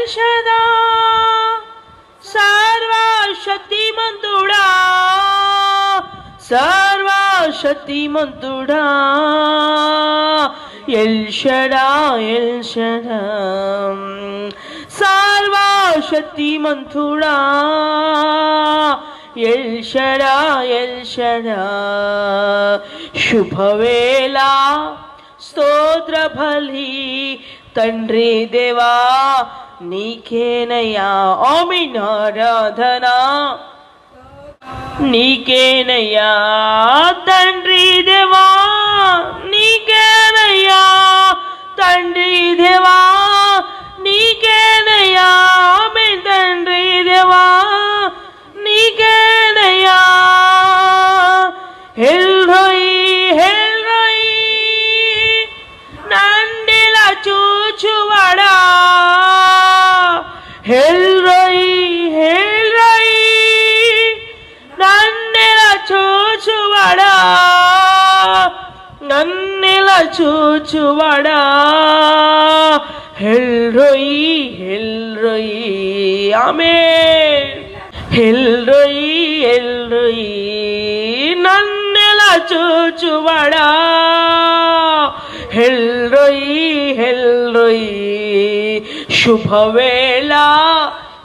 ఎల్షదా సర్వశక్తిమంతుడా సర్వశక్తిమంతుడా ఎల్షడా ఎల్షడా సర్వశక్తిమంతుడా ఎల్షడా ఎల్షడా శుభవేళ స్తోత్ర బలి తండ్రి దేవా నీకేనయ్యా ఆమేన్ ఆరాధన నీకేనయ్యా తండ్రి దేవా నీకేనయ్యా తండ్రి దేవా నీకేనయ్యా ఆమేన్ తండ్రి దేవా నీకేనయ్యా ఎల్రోయి ఎల్రోయి నన్నిలా చూచువాడా ఎల్రోయి ఎల్రోయి నన్నిలా చూచువాడా నన్నిలా చూచువాడా ఎల్రోయి ఎల్రోయి ఆమేన్ ఎల్రోయి ఎల్రోయి నన్నెలా చూచువాడా ఎల్రోయి ఎల్రోయి శుభవేళ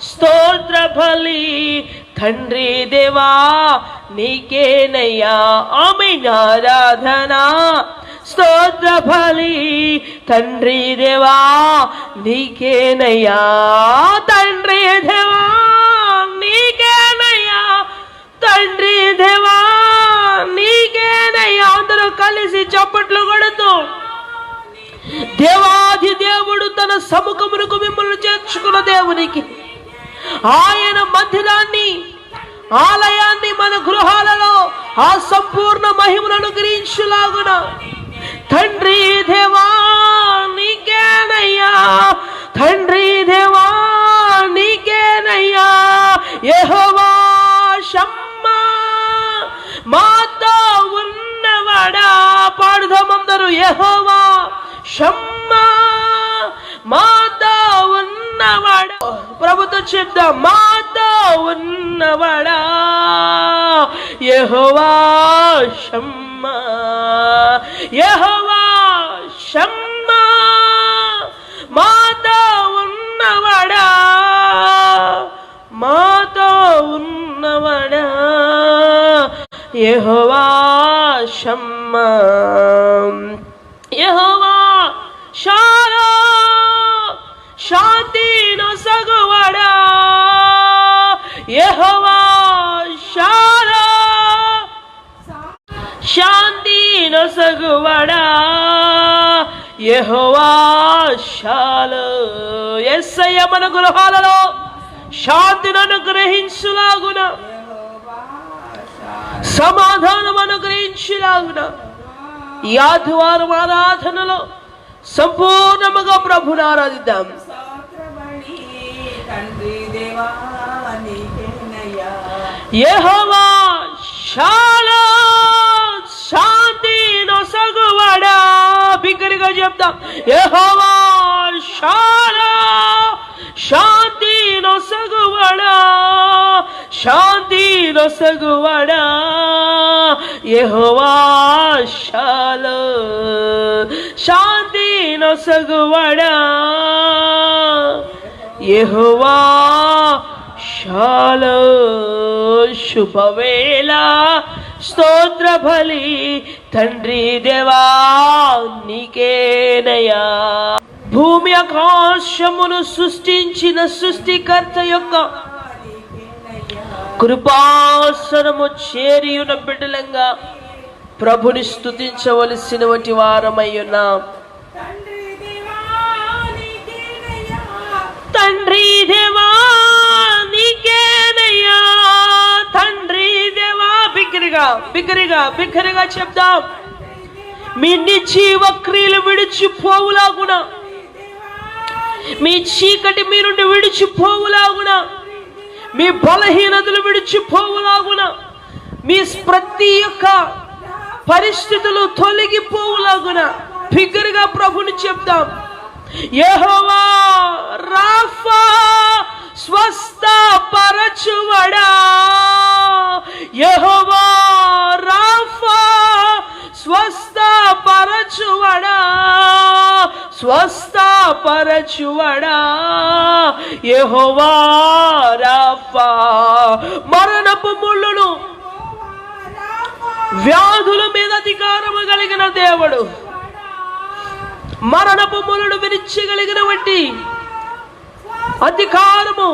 స్తోత్ర బలి తండ్రి దేవా నీకేనయ్యా ఆమేన్ ఆరాధన స్తోత్ర బలి తండ్రి దేవా నీకేనయ్యా తండ్రి దేవా నీకేనయ్యా తండ్రి దేవా నీకేనయ్యా అందరూ కలిసి చప్పట్లు కొడుతూ దేవాది దేవుడు తన సముఖమునకు మిమ్మల్ని చేర్చుకున్న దేవునికి ఆయన మందిరాన్ని ఆలయాన్ని మన గృహాలలో ఆ సంపూర్ణ మహిమలను గ్రహించులాగున తండ్రి దేవా నీకేనయ్యా తండ్రి దేవా నీకేనయ్యా యెహోవా షమ్మా మాతో ఉన్నవాడా పాడుదాం అందరూ యెహోవా షమ్మా మాతో ఉన్నవాడా ప్రభుతో చెప్దాం మాతో ఉన్నవాడా యెహోవా షమ్మా యెహోవా షమ్మా మాతో ఉన్నవాడా మాతో ఉన్నవాడా యెహోవా షమ్మా యెహోవా షాలో శాంతి నొసగువాడా యెహోవా షాలో శాంతి నొసగువాడా యెహోవా షాలో యేసయ్య మన గృహాలలో శాంతిని అనుగ్రహించులాగున సమాధానం అనుగ్రహించులాగున ఈ ఆదివారం ఆరాధనలో సంపూర్ణముగా ప్రభుని ఆరాధిద్దాం యెహోవా షాలో శాంతి నొసగువాడా బిగ్గరగా చెప్తాం యెహోవా షాలో శాంతి నొసగువాడా శాంతి నొసగువాడా యెహోవా షాలో శాంతి నొసగువాడా యెహోవా షాలో శుభవేళ స్తోత్ర బలి తండ్రి దేవా నీకేనయ్యా భూమి ఆకాశమును సృష్టించిన సృష్టికర్త యొక్క కృపాసనము చేరియున్న బిడ్డలంగా ప్రభుని స్తుతించవలసినటువంటి వారమై ఉన్నాం. తండ్రి దేవా నీకేనయ్యా తండ్రి దేవా బిగ్గరగా చెప్దాం. మీ నిర్జీవ క్రియలు విడిచిపోవులాగున మీ చీకటి మీ నుండి విడిచిపోవులాగున మీ బలహీనతలు విడిచిపోవులాగున మీ ప్రతి యొక్క పరిస్థితులు తొలగిపోవులాగున బిగ్గరగా ప్రభుని చెప్దాం. యెహోవా రాఫా స్వస్థపరచువాడా, యెహోవా రాఫా స్వస్థపరచువాడా, స్వస్థపరచువాడా యెహోవా రాఫా. మరణపు ముళ్ళును వ్యాధుల మీద అధికారము కలిగిన దేవుడు, మరణపు ముళ్ళును విరిచగలిగిన వంటి అధికారము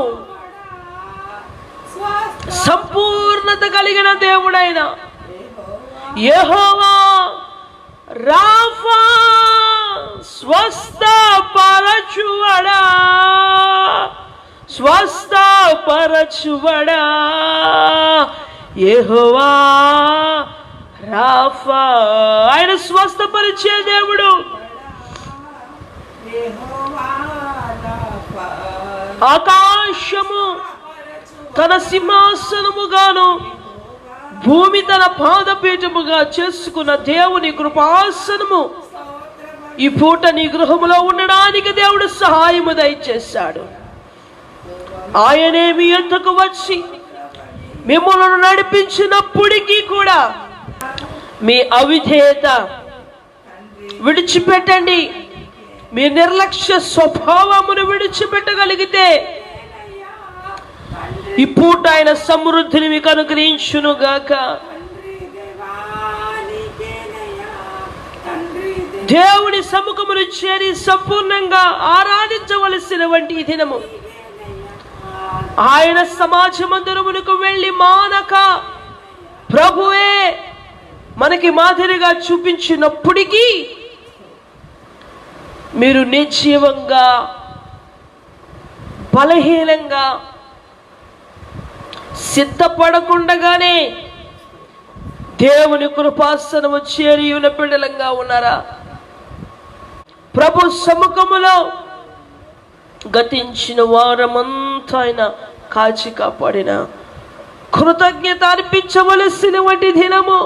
సంపూర్ణత కలిగిన దేవుడైన యెహోవా రాఫా స్వస్థపరచువాడా, స్వస్థపరచువాడా యెహోవా రాఫా. ఆయన స్వస్థపరిచే దేవుడు. ఆకాశము తన సింహాసనముగాను భూమి తన పాదపీఠముగా చేసుకున్న దేవుని కృపాసనము ఈ పూట నీ గృహములో ఉండడానికి దేవుడు సహాయము దయచేశాడు. ఆయనే మీ యొద్దకు వచ్చి మిమ్మల్ని నడిపించినప్పటికీ కూడా మీ అవిధేయత విడిచిపెట్టండి. మీ నిర్లక్ష్య స్వభావమును విడిచిపెట్టగలిగితే ఈ పూట ఆయన సమృద్ధిని మీకు అనుగ్రహించును గాక. దేవుని సముఖమును చేరి సంపూర్ణంగా ఆరాధించవలసిన వంటి ఈ దినము ఆయన సమాజ మందిరమునకు వెళ్ళి మానక ప్రభువే మనకి మాదిరిగా చూపించినప్పటికీ మీరు నిర్జీవంగా బలహీనంగా సిద్ధపడకుండగానే దేవుని కృపాసనము చేరి ఉన్న బిడ్డలంగా ఉన్నారా? ప్రభు సముఖములో గతించిన వారమంతా ఆయన కాచి కాపాడిన కృతజ్ఞత అర్పించవలసిన వంటి దినము,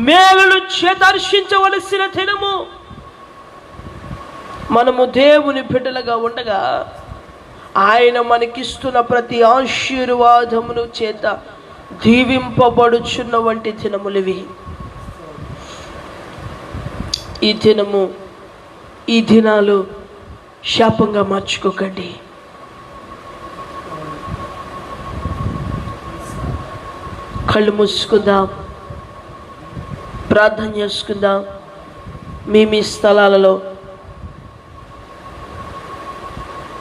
మేలును చేదర్శించవలసిన దినము. మనము దేవుని బిడ్డలుగా ఉండగా ఆయన మనకిస్తున్న ప్రతి ఆశీర్వాదమును చేత దీవింపబడుచున్న వంటి దినములివి. ఈ దినము, ఈ దినాలు శాపంగా మార్చుకోకండి. కళ్ళు మూసుకుందాం, ప్రార్థన చేసుకుందాం. మీ స్థలాలలో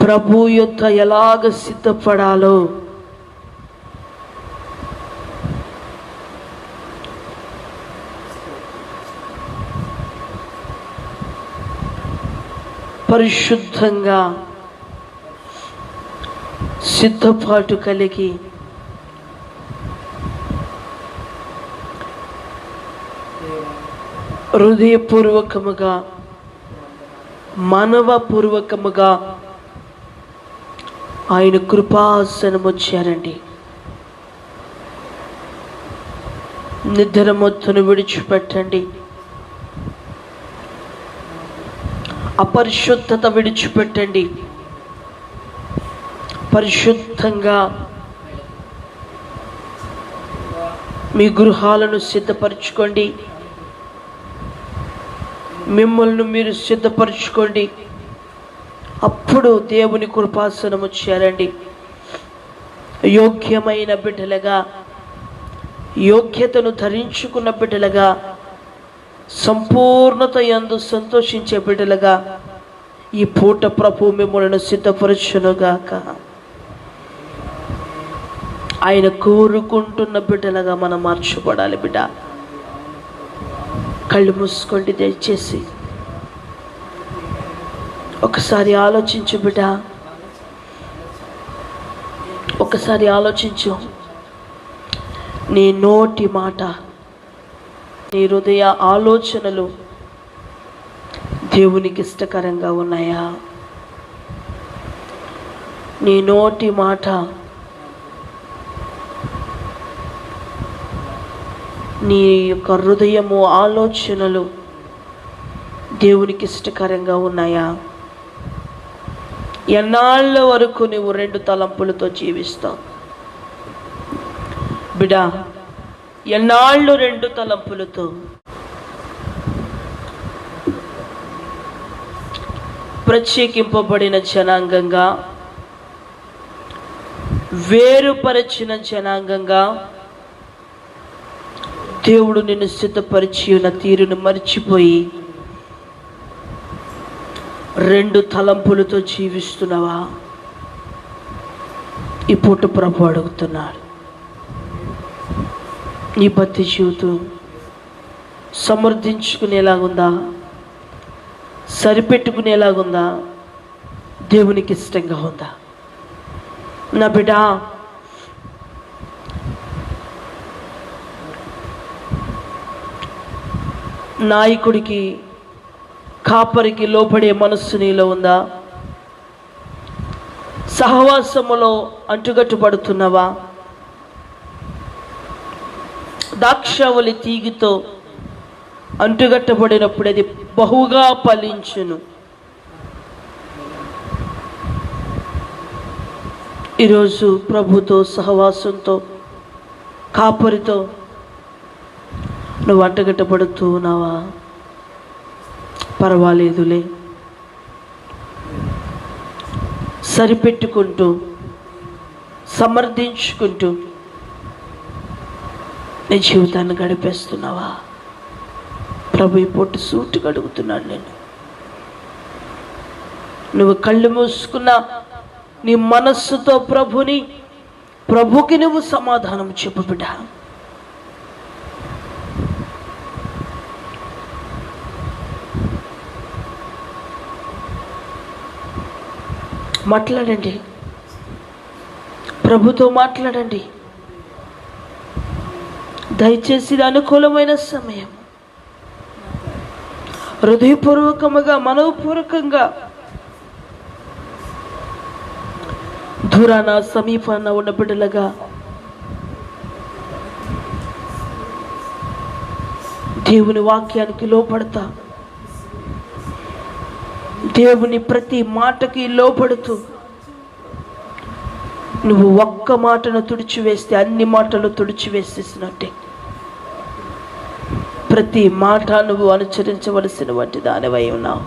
ప్రభు యొద్ద ఎలాగ సిద్ధపడాలో పరిశుద్ధంగా సిద్ధపాటు కలిగి హృదయపూర్వకముగా మానవపూర్వకముగా ఆయన కృపాసనము చేరండి. నిద్ర మొత్తును విడిచిపెట్టండి. అపరిశుద్ధత విడిచిపెట్టండి. పరిశుద్ధంగా మీ గృహాలను సిద్ధపరచుకోండి. మిమ్మల్ని మీరు సిద్ధపరచుకోండి. అప్పుడు దేవుని కృపాసనము చేరండి. యోగ్యమైన బిడ్డలుగా, యోగ్యతను ధరించుకున్న బిడ్డలుగా, సంపూర్ణత యందు సంతోషించే బిడ్డలుగా ఈ పూట ప్రభు మిమ్మల్ని సిద్ధపరచునుగాక. ఆయన కోరుకుంటున్న బిడ్డలుగా మనం మార్చబడాలి. బిడ్డ కళ్ళు మూసుకోండి దయచేసి. ఒకసారి ఆలోచించు బిడ్డ, ఒకసారి ఆలోచించు. నీ నోటి మాట, నీ హృదయ ఆలోచనలు దేవునికి ఇష్టకరంగా ఉన్నాయా? నీ నోటి మాట, నీ యొక్క హృదయము ఆలోచనలు దేవునికి ఇష్టకరంగా ఉన్నాయా? ఎన్నాళ్ళ వరకు నువ్వు రెండు తలంపులతో జీవిస్తావు బిడా? ఎన్నాళ్ళు రెండు తలంపులతో? ప్రత్యేకింపబడిన జనాంగంగా, వేరుపరచిన జనాంగంగా దేవుడు నిన్ను సిద్ధపరిచి ఉన్న తీరును మర్చిపోయి రెండు తలంపులతో జీవిస్తున్నావా? ఈ పూట ప్రభు అడుగుతున్నాడు, నీ భక్తి జీవితం సమర్థించుకునేలాగుందా? సరిపెట్టుకునేలాగుందా? దేవునికి ఇష్టంగా ఉందా? నా బిడ్డ, నాయకుడికి కాపరికి లోపడే మనస్సు నీలో ఉందా? సహవాసములో అంటుగట్టుపడుతున్నావా? దాక్షావళి తీగితో అంటుగట్టబడినప్పుడు అది బహుగా ఫలించును. ఈరోజు ప్రభుతో, సహవాసంతో, కాపరితో నువ్వు అంటగట్టబడుతూ ఉన్నావా? పర్వాలేదులే, సరిపెట్టుకుంటూ సమర్థించుకుంటూ నీ జీవితాన్ని గడిపేస్తున్నావా? ప్రభు ఈ పొట్టు సూటిగా అడుగుతున్నాడు నేను. నువ్వు కళ్ళు మూసుకున్న నీ మనస్సుతో ప్రభుకి నువ్వు సమాధానం చెప్పు బిడ్డ. మాట్లాడండి, ప్రభుతో మాట్లాడండి. దయచేసి ఇది అనుకూలమైన సమయం. హృదయపూర్వకముగా, మనోపూర్వకంగా, దూరాన సమీపాన ఉన్న బిడ్డలుగా దేవుని వాక్యానికి లోపడతా, దేవుని ప్రతి మాటకి లోపడుతూ, నువ్వు ఒక్క మాటను తుడిచివేస్తే అన్ని మాటలు తుడిచివేసేసినట్టే. ప్రతి మాట నువ్వు అనుసరించవలసిన వాటి దానివై ఉన్నావు,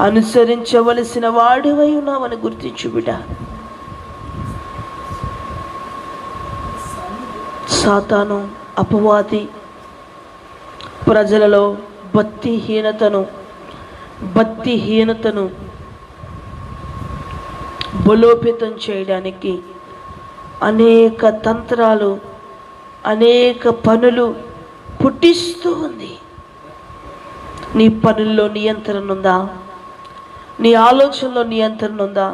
అనుసరించవలసిన వాడివై ఉన్నావు అని గుర్తించు బిడ్డ. సాతాను, అపవాది ప్రజలలో భక్తిహీనతను బలోపేతం చేయడానికి అనేక తంత్రాలు, అనేక పనులు పుట్టిస్తూ ఉంది. నీ పనుల్లో నియంత్రణ ఉందా? నీ ఆలోచనలో నియంత్రణ ఉందా?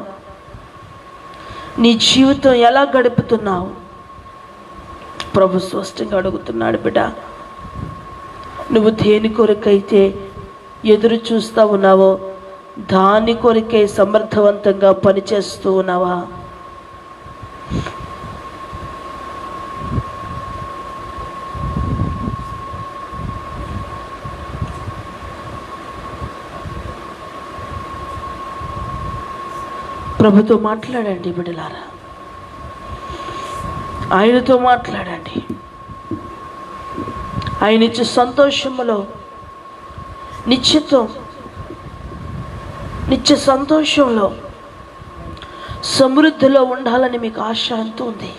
నీ జీవితం ఎలా గడుపుతున్నావు? ప్రభు స్పష్టంగా అడుగుతున్నాడు బిడ్డ. నువ్వు దేని కొరకైతే ఎదురు చూస్తూ ఉన్నావో దాని కొరకే సమర్థవంతంగా పనిచేస్తూ ఉన్నావా? ప్రభుతో మాట్లాడండి బిడ్డలారా, ఆయనతో మాట్లాడండి. ఆయన ఇచ్చే సంతోషములో నిత్య సంతోషంలో, సమృద్ధిలో ఉండాలని మీకు ఆశ ఎంత ఉంది?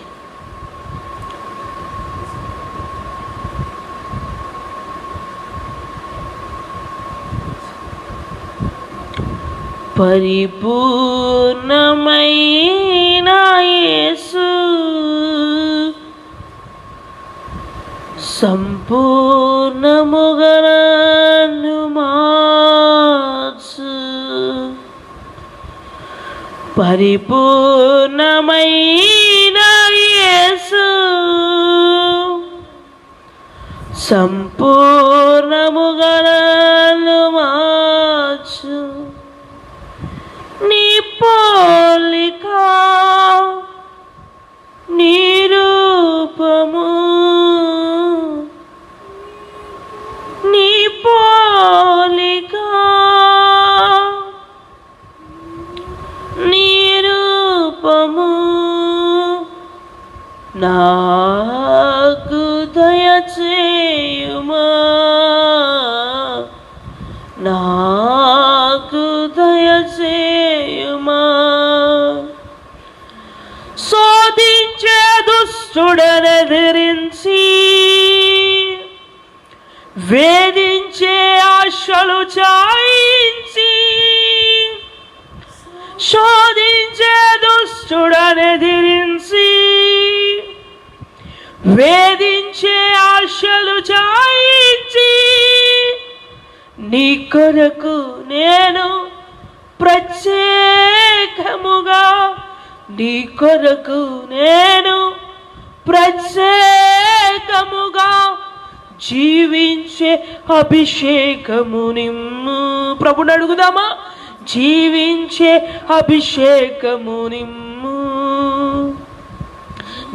పరిపూర్ణమైన యేసు సంపూర్ణముగా నన్ను మార్చు. పరిపూర్ణమైన యేసు సంపూర్ణముగా నన్ను మార్చు. నీ పోలిక, నీ రూపము, నీ పోలిక, నాకు దయచేయుమా, నాకు దయచేయుమా. శోధించే దుష్టుడనెదిరించి వేధించే ఆశలు చాయించి, శోధించే దుష్టుడనెదిరించి వేధించే ఆశలు చాయించి, నీ కొరకు నేను ప్రత్యేకముగా, నీ కొరకు నేను ప్రత్యేకముగా జీవించే అభిషేకము నిమ్ము. ప్రభుని అడుగుదామా? జీవించే అభిషేకము నిమ్ము,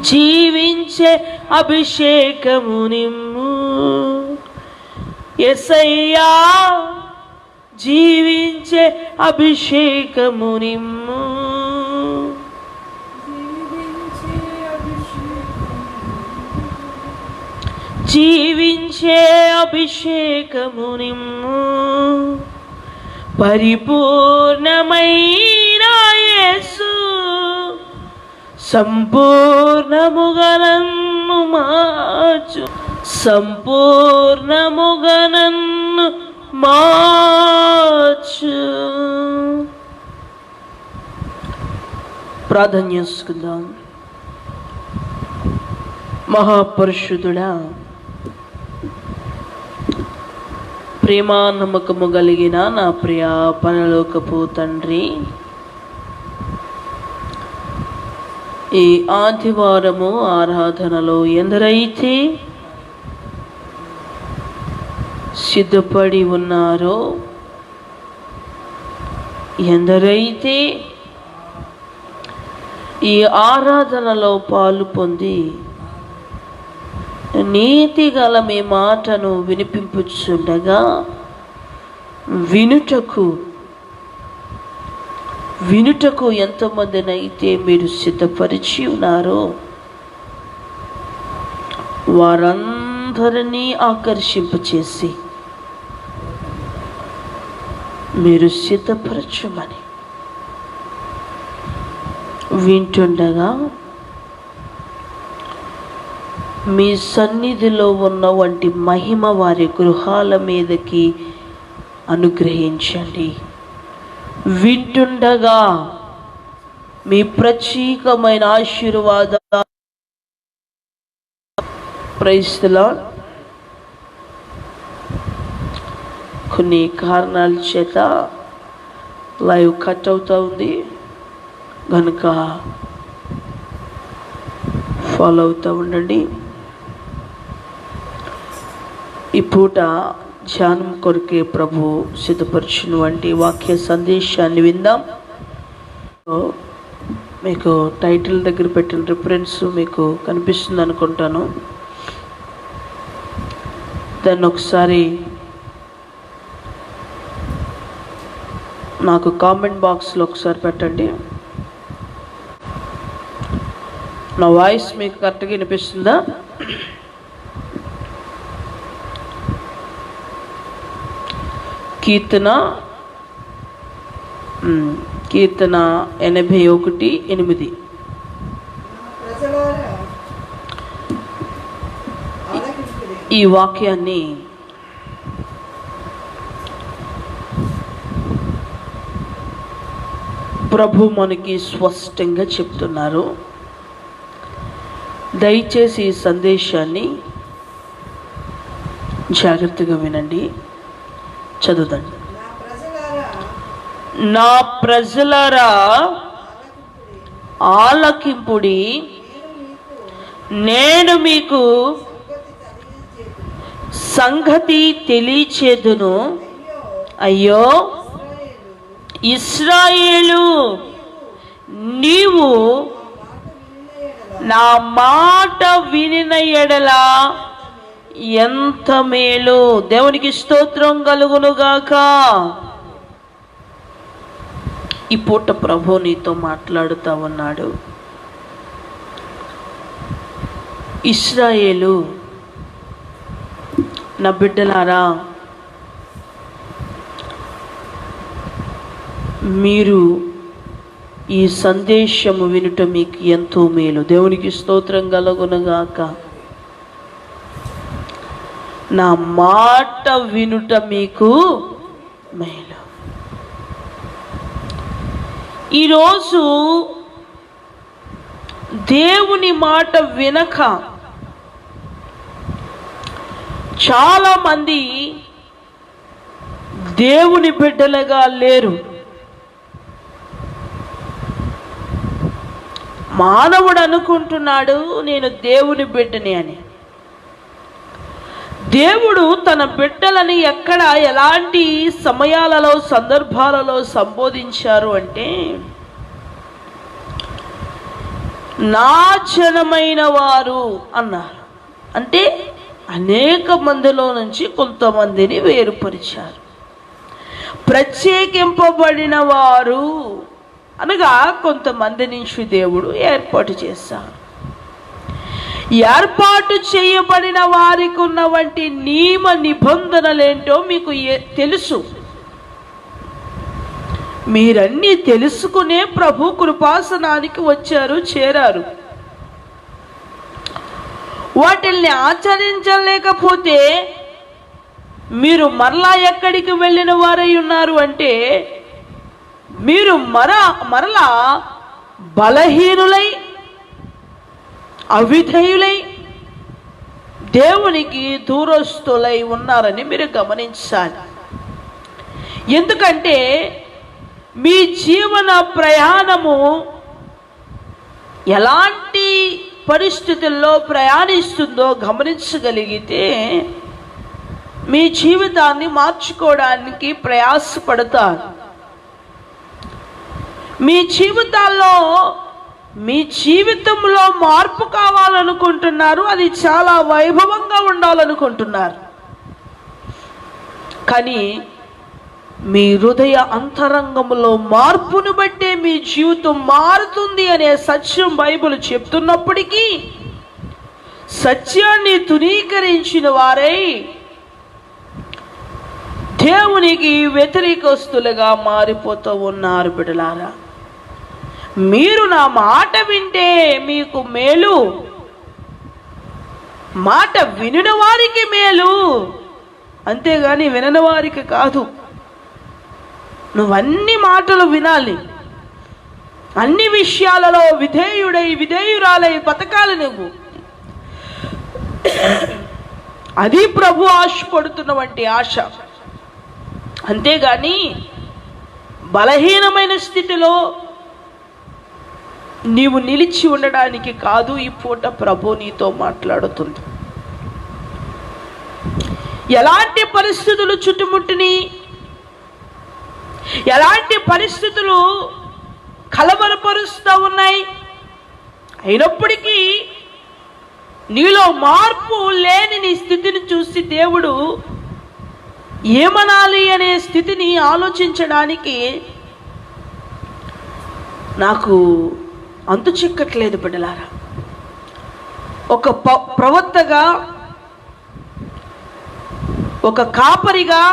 జీవించే అభిషేకము నిమ్ము. యేసయ్యా జీవించే అభిషేకము నిమ్ము. జీవించే అభిషేకము నిమ్ము. పరిపూర్ణమైన యేసు సంపూర్ణముగా నన్ను మార్చు, సంపూర్ణముగా నన్ను మార్చు. ప్రార్థన చేసుకుందాం. మహాపరిశుద్ధుడా, ప్రేమ నమ్మకము కలిగిన నా ప్రియ పరలోకపు తండ్రి, ఈ ఆదివారము ఆరాధనలో ఎందరైతే సిద్ధపడి ఉన్నారో, ఎందరైతే ఈ ఆరాధనలో పాలు పొంది నీతి గల మీ మాటను వినిపింపుచుండగా వినుటకు ఎంతమందినైతే మీరు సిద్ధపరిచి ఉన్నారో వారందరినీ ఆకర్షింపచేసి మీరు సిద్ధపరచమని వింటుండగా మీ సన్నిధిలో ఉన్న వంటి మహిమ వారి గృహాల మీదకి అనుగ్రహించండి. వింటుండగా మీ ప్రత్యేకమైన ఆశీర్వాదాలు. Praise the lord. కొన్ని కారణాల చేత లైవ్ కట్ అవుతూ ఉంది కనుక ఫాలో అవుతూ ఉండండి. ఈ పూట ధ్యానం కొరకే ప్రభు సిద్ధపరిచిన వంటి వాక్య సందేశాన్ని విందాం. మీకు టైటిల్ దగ్గర పెట్టిన రిఫరెన్స్ మీకు కనిపిస్తుంది అనుకుంటాను. దాన్ని ఒకసారి నాకు కామెంట్ బాక్స్లో ఒకసారి పెట్టండి. నా వాయిస్ మీకు కరెక్ట్గా వినిపిస్తుందా? కీర్తన 81:8 ఈ వాక్యాన్ని ప్రభు మనకి స్పష్టంగా చెప్తున్నారు. దయచేసి ఈ సందేశాన్ని జాగ్రత్తగా వినండి, చదువుదండి. నా ప్రజలారా ఆలకింపుడి, నేను మీకు సంగతి తెలియచేదును. అయ్యో ఇశ్రాయేలు, నీవు నా మాట వినిన ఎడల ఎంత మేలు. దేవునికి స్తోత్రం కలుగునుగాక. ఈ పూట ప్రభు నీతో మాట్లాడుతూ ఉన్నాడు. ఇశ్రాయేలు నా బిడ్డలారా, మీరు ఈ సందేశము వినుట మీకు ఎంతో మేలు. దేవునికి స్తోత్రం కలుగునుగాక. నా మాట వినుట మీకు మేలు. ఈరోజు దేవుని మాట వినక చాలామంది దేవుని బిడ్డలుగా లేరు. మానవుడు అనుకుంటున్నాడు నేను దేవుని బిడ్డని అని. దేవుడు తన బిడ్డలని ఎక్కడ ఎలాంటి సమయాలలో సందర్భాలలో సంబోధించారు అంటే, నా జనమైన వారు అన్నారు. అంటే అనేక మందిలో నుంచి కొంతమందిని వేరుపరిచారు. ప్రత్యేకింపబడిన వారు అనగా కొంతమంది నుంచి దేవుడు ఏర్పాటు చేశారు. ఏర్పాటు చేయబడిన వారికి ఉన్న వంటి నియమ నిబంధనలేంటో మీకు తెలుసు. మీరన్నీ తెలుసుకునే ప్రభు కృపాసనానికి వచ్చారు, చేరారు. వాటిల్ని ఆచరించలేకపోతే మీరు మరలా ఎక్కడికి వెళ్ళిన వారై ఉన్నారు అంటే, మీరు మరలా బలహీనులై అవిధేయులై దేవునికి దూరస్తులై ఉన్నారని మీరు గమనించాలి. ఎందుకంటే మీ జీవన ప్రయాణము ఎలాంటి పరిస్థితుల్లో ప్రయాణిస్తుందో గమనించగలిగితే మీ జీవితాన్ని మార్చుకోవడానికి ప్రయాసపడతారు. మీ జీవితంలో మార్పు కావాలనుకుంటున్నారు, అది చాలా వైభవంగా ఉండాలనుకుంటున్నారు. కానీ మీ హృదయ అంతరంగంలో మార్పును బట్టే మీ జీవితం మారుతుంది అనే సత్యం బైబిల్ చెప్తున్నప్పటికీ సత్యాన్ని తునీకరించిన వారై దేవునికి వ్యతిరేకస్తులుగా మారిపోతూ ఉన్నారు. బిడ్డలారా, మీరు నా మాట వింటే మీకు మేలు, మాట వినిన వారికి మేలు, అంతేగాని వినని వారికి కాదు. నువ్వన్ని మాటలు వినాలి, అన్ని విషయాలలో విధేయురాలై బతకాలి నువ్వు. అది ప్రభు ఆశపడుతున్నటువంటి ఆశ. అంతేగాని బలహీనమైన స్థితిలో నీవు నిలిచి ఉండడానికి కాదు. ఈ పూట ప్రభు నీతో మాట్లాడుతుంది. ఎలాంటి పరిస్థితులు చుట్టుముట్టిని, ఎలాంటి పరిస్థితులు కలవరపరుస్తూ ఉన్నాయి, అయినప్పటికీ నీలో మార్పు లేని నీ స్థితిని చూసి దేవుడు ఏమనాలి అనే స్థితిని ఆలోచించడానికి నాకు అంతు చిక్కట్లేదు. బిడ్డలారా, ఒక ప్రవక్తగా, ఒక కాపరిగా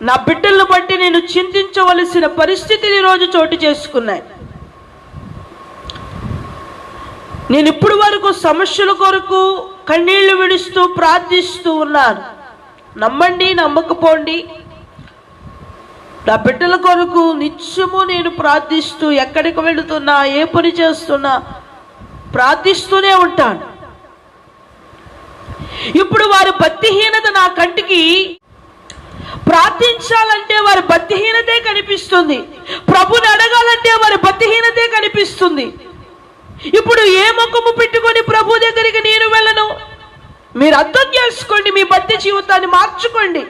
నా బిడ్డలను బట్టి నేను చింతించవలసిన పరిస్థితులు ఈరోజు చోటు చేసుకున్నాయి. నేను ఇప్పటి వరకు సమస్యల కొరకు కన్నీళ్లు విడుస్తూ ప్రార్థిస్తూ ఉన్నాను. నమ్మండి, నమ్మకపోండి, నా బిడ్డల కొరకు నిత్యము నేను ప్రార్థిస్తూ, ఎక్కడికి వెళుతున్నా, ఏ పని చేస్తున్నా ప్రార్థిస్తూనే ఉంటాను. ఇప్పుడు వారి భక్తిహీనత నా కంటికి, ప్రార్థించాలంటే వారి భక్తిహీనతే కనిపిస్తుంది, ప్రభుని అడగాలంటే వారి భక్తిహీనతే కనిపిస్తుంది. ఇప్పుడు ఏ ముఖము పెట్టుకొని ప్రభు దగ్గరికి నేను వెళ్ళను? మీరు అర్థం చేసుకోండి, మీ భక్తి జీవితాన్ని మార్చుకోండి.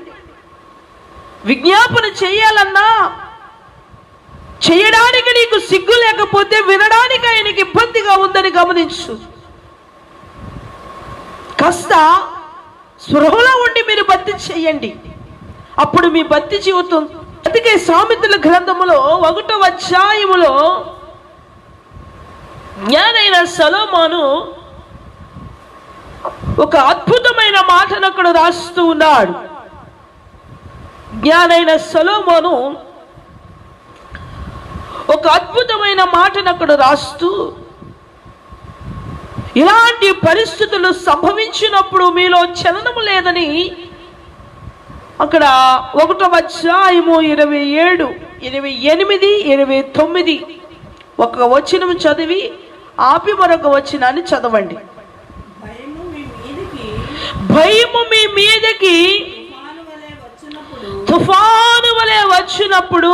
విజ్ఞాపన చేయాలన్నా చేయడానికి నీకు సిగ్గు లేకపోతే వినడానికి ఆయనకి ఇబ్బందిగా ఉందని గమనించు. కాస్త స్పృహలో ఉండి మీరు భక్తి చేయండి, అప్పుడు మీ భక్తి జీవితం. అందుకే సామెతల గ్రంథములో 1వ అధ్యాయములో జ్ఞానైన సొలొమోను ఒక అద్భుతమైన మాటను అక్కడ రాస్తూ ఉన్నాడు. జ్ఞానైన సొలొమోను ఒక అద్భుతమైన మాటను అక్కడ రాస్తూ, ఇలాంటి పరిస్థితులు సంభవించినప్పుడు మీలో చలనము లేదని అక్కడ 1వ అధ్యాయము 27, 28, 29 ఒక వచనం చదివి ఆపి మరొక వచనాన్ని చదవండి. భయము మీ మీదకి తుఫాను వలె వచ్చినప్పుడు,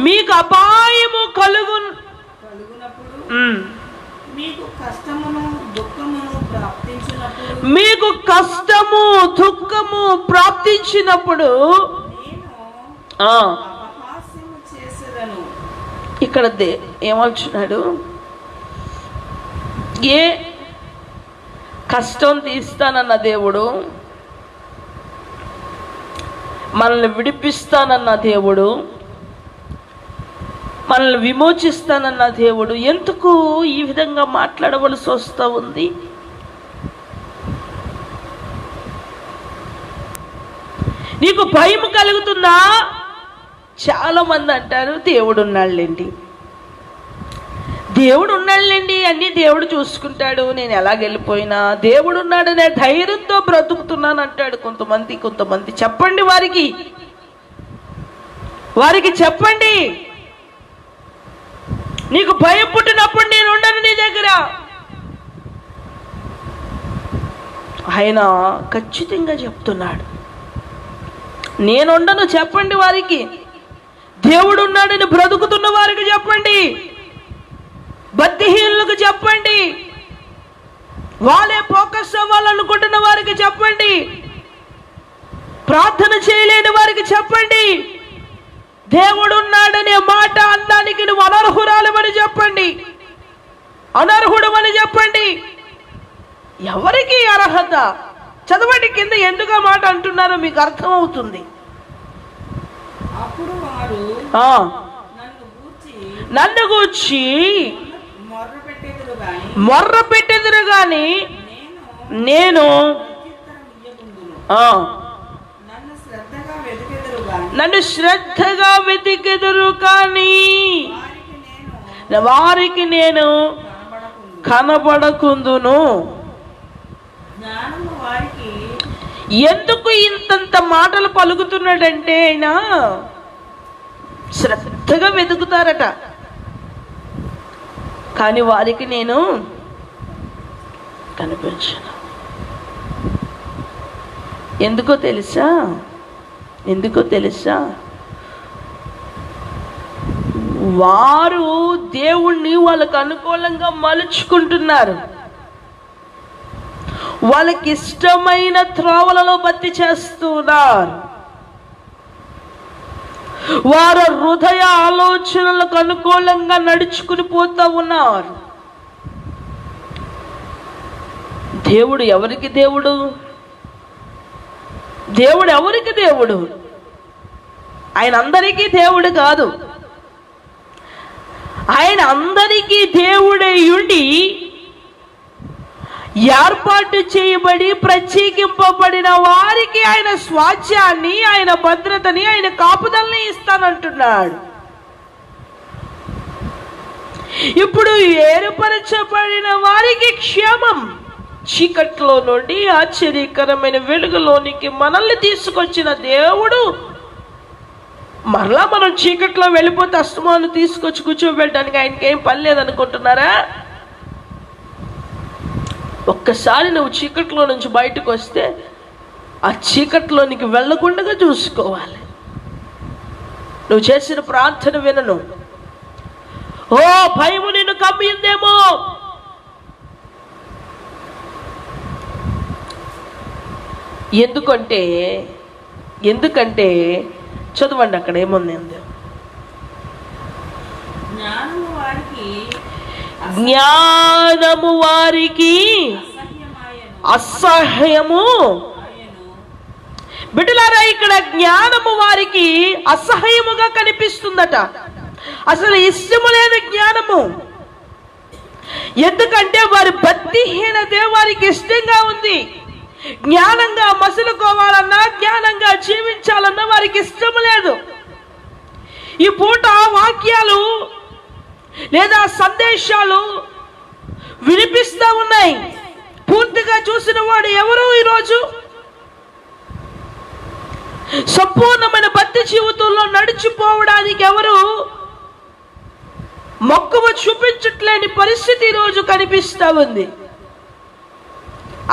మీకు అపాయము కలుగునప్పుడు, మీకు కష్టము దుఃఖము ప్రాప్తించినప్పుడు ఇక్కడ ఏమంటున్నాడు? ఏ కష్టం తీస్తానన్న దేవుడు, మనల్ని విడిపిస్తానన్న దేవుడు, మనల్ని విమోచిస్తానన్న దేవుడు ఎందుకు ఈ విధంగా మాట్లాడవలసి వస్తూ ఉంది? నీకు భయం కలుగుతుందా? చాలా మంది అంటారు దేవుడు ఉన్నాళ్ళేంటి, దేవుడు ఉన్నాళ్ళేంటి, అన్నీ దేవుడు చూసుకుంటాడు, నేను ఎలాగెళ్ళిపోయినా దేవుడు ఉన్నాడనే ధైర్యంతో బ్రతుకుతున్నాను అంటాడు కొంతమంది. చెప్పండి వారికి చెప్పండి, నీకు భయం పుట్టినప్పుడు నేను ఉండను నీ దగ్గర. ఆయన ఖచ్చితంగా చెప్తున్నాడు, నేనుండను. చెప్పండి వారికి, దేవుడు ఉన్నాడని బ్రతుకుతున్న వారికి చెప్పండి, భక్తిహీనులకు చెప్పండి, వాళ్ళే ఫోకస్ అవ్వాలనుకుంటున్న వారికి చెప్పండి, ప్రార్థన చేయలేని వారికి చెప్పండి, దేవుడు ఉన్నాడనే మాట అనడానికి నువ్వు అనర్హురాలమని చెప్పండి, అనర్హుడు అని చెప్పండి. ఎవరికి అర్హత? చదవండి కింద ఎందుకు ఆ మాట అంటున్నారో మీకు అర్థమవుతుంది. నన్ను గూర్చి మొర్ర పెట్టెదురు గాని నేను నన్ను శ్రద్ధగా వెతికెదురు కానీ వారికి నేను కనబడకుందును. ఎందుకు ఇంతంత మాటలు పలుకుతున్నాడంటే ఆయన శ్రద్ధగా వెతుకుతారట, కానీ వారికి నేను కనిపించను. ఎందుకో తెలుసా? వారు దేవుణ్ణి వాళ్ళకు అనుకూలంగా మలుచుకుంటున్నారు, వాళ్ళకి ఇష్టమైన త్రోవలలో భక్తి చేస్తున్నారు, వారు హృదయ ఆలోచనలకు అనుకూలంగా నడుచుకుని పోతా ఉన్నారు. దేవుడు ఎవరికి దేవుడు? దేవుడు ఎవరికి దేవుడు? ఆయన అందరికీ దేవుడు కాదు. ఆయన అందరికీ దేవుడై ఉండి ఏర్పాటు చేయబడి ప్రత్యేకింపబడిన వారికి ఆయన స్వాస్థ్యాన్ని, ఆయన భద్రతని, ఆయన కాపుదలని ఇస్తానంటున్నాడు. ఇప్పుడు ఏర్పరచబడిన వారికి క్షేమం. చీకట్లో నుండి ఆశ్చర్యకరమైన వెలుగులోనికి మనల్ని తీసుకొచ్చిన దేవుడు మరలా మనం చీకట్లో వెళ్ళిపోతే అస్తమాను తీసుకొచ్చి కూర్చోబెట్టడానికి ఆయనకి ఏం పని లేదనుకుంటున్నారా? ఒక్కసారి నువ్వు చీకట్లో నుంచి బయటకు వస్తే ఆ చీకట్లోనికి వెళ్ళకుండా చూసుకోవాలి. నువ్వు చేసిన ప్రార్థన వినను. ఓ భయము నిన్ను కమ్మిందేమో, ఎందుకంటే చదవండి అక్కడ ఏముంది. జ్ఞానము వారికి అసహ్యము. బిడ్డలారా, ఇక్కడ జ్ఞానము వారికి అసహ్యముగా కనిపిస్తుందట. అసలు ఇష్టము లేని జ్ఞానము. ఎందుకంటే వారి భక్తిహీనతే వారికి ఇష్టంగా ఉంది. జ్ఞానంగా మసులుకోవాలన్నా, జ్ఞానంగా జీవించాలన్నా వారికి ఇష్టం లేదు. ఈ పూట వాక్యాలు లేదా సందేశాలు వినిపిస్తూ ఉన్నాయి. పూర్తిగా చూసిన వాడు ఎవరు? ఈరోజు సంపూర్ణమైన భక్తి జీవితంలో నడిచిపోవడానికి ఎవరు మక్కువ చూపించట్లేని పరిస్థితి ఈరోజు కనిపిస్తూ ఉంది.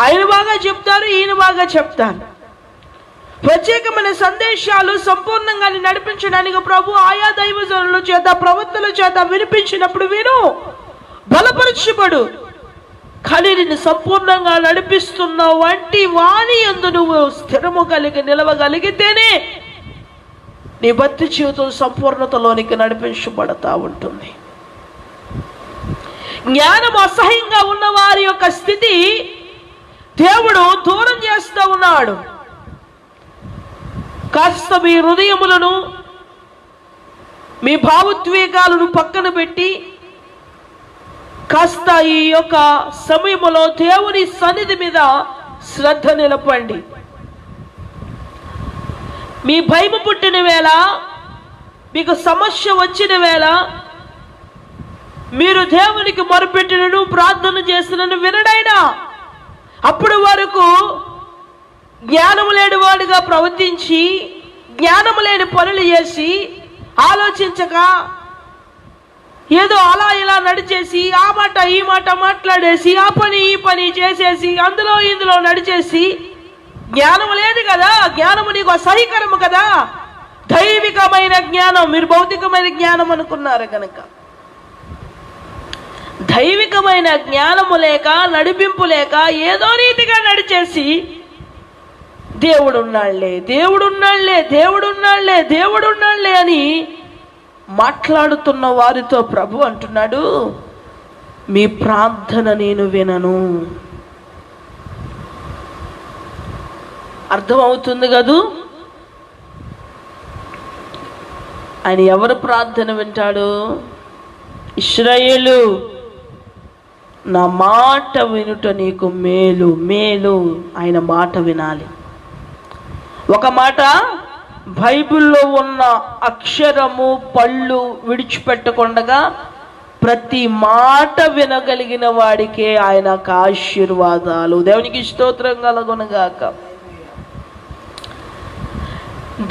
ఆయన బాగా చెప్తారు, ఈయన బాగా చెప్తారు. ప్రత్యేకమైన సందేశాలు సంపూర్ణంగా నడిపించడానికి ప్రభు ఆయా దైవజనుల చేత, ప్రవక్తల చేత వినిపించినప్పుడు విను, బలపరచబడు. కానీ నిన్ను సంపూర్ణంగా నడిపిస్తున్న వంటి వాణి యందు నువ్వు స్థిరము కలిగి నిలవగలిగితేనే నీ భక్తి జీవితం సంపూర్ణతలోనికి నడిపించబడతా ఉంటుంది. జ్ఞానం అసహ్యంగా ఉన్న వారి యొక్క స్థితి దేవుడు దూరం చేస్తూ ఉన్నాడు. కాస్త మీ హృదయములను, మీ భావోద్వేగాలను పక్కన పెట్టి కాస్త ఈ యొక్క సమయంలో దేవుని సన్నిధి మీద శ్రద్ధ నిలపండి. మీ భయం పుట్టిన వేళ, మీకు సమస్య వచ్చిన వేళ మీరు దేవునికి మొరపెట్టినను, ప్రార్థన చేసినను వినడైనా అప్పుడు వరకు జ్ఞానము లేని వాడిగా ప్రవర్తించి, జ్ఞానము లేని పనులు చేసి, ఆలోచించక ఏదో అలా ఇలా నడిచేసి, ఆ మాట ఈ మాట మాట్లాడేసి, ఆ పని ఈ పని చేసేసి, అందులో ఇందులో నడిచేసి, జ్ఞానము లేదు కదా, జ్ఞానము నీకు అసహ్యకరము కదా. దైవికమైన జ్ఞానం, మీరు భౌతికమైన జ్ఞానం అనుకున్నారు కనుక, దైవికమైన జ్ఞానము లేక, నడిపింపు లేక ఏదో రీతిగా నడిచేసి దేవుడున్నాళ్లే, దేవుడున్నాళ్లే, దేవుడున్నాళ్లే, దేవుడున్నాళ్లే అని మాట్లాడుతున్న వారితో ప్రభు అంటున్నాడు, మీ ప్రార్థన నేను వినను. అర్థమవుతుంది కదూ? ఆయన ఎవరు ప్రార్థన వింటాడు? ఇశ్రాయేలు, నా మాట వినుట నీకు మేలు, మేలు. ఆయన మాట వినాలి. ఒక మాట, బైబిల్లో ఉన్న అక్షరము పళ్ళు విడిచిపెట్టకుండా ప్రతి మాట వినగలిగిన వాడికే ఆయనకు ఆశీర్వాదాలు. దేవునికి స్తోత్రం కలుగునుగాక.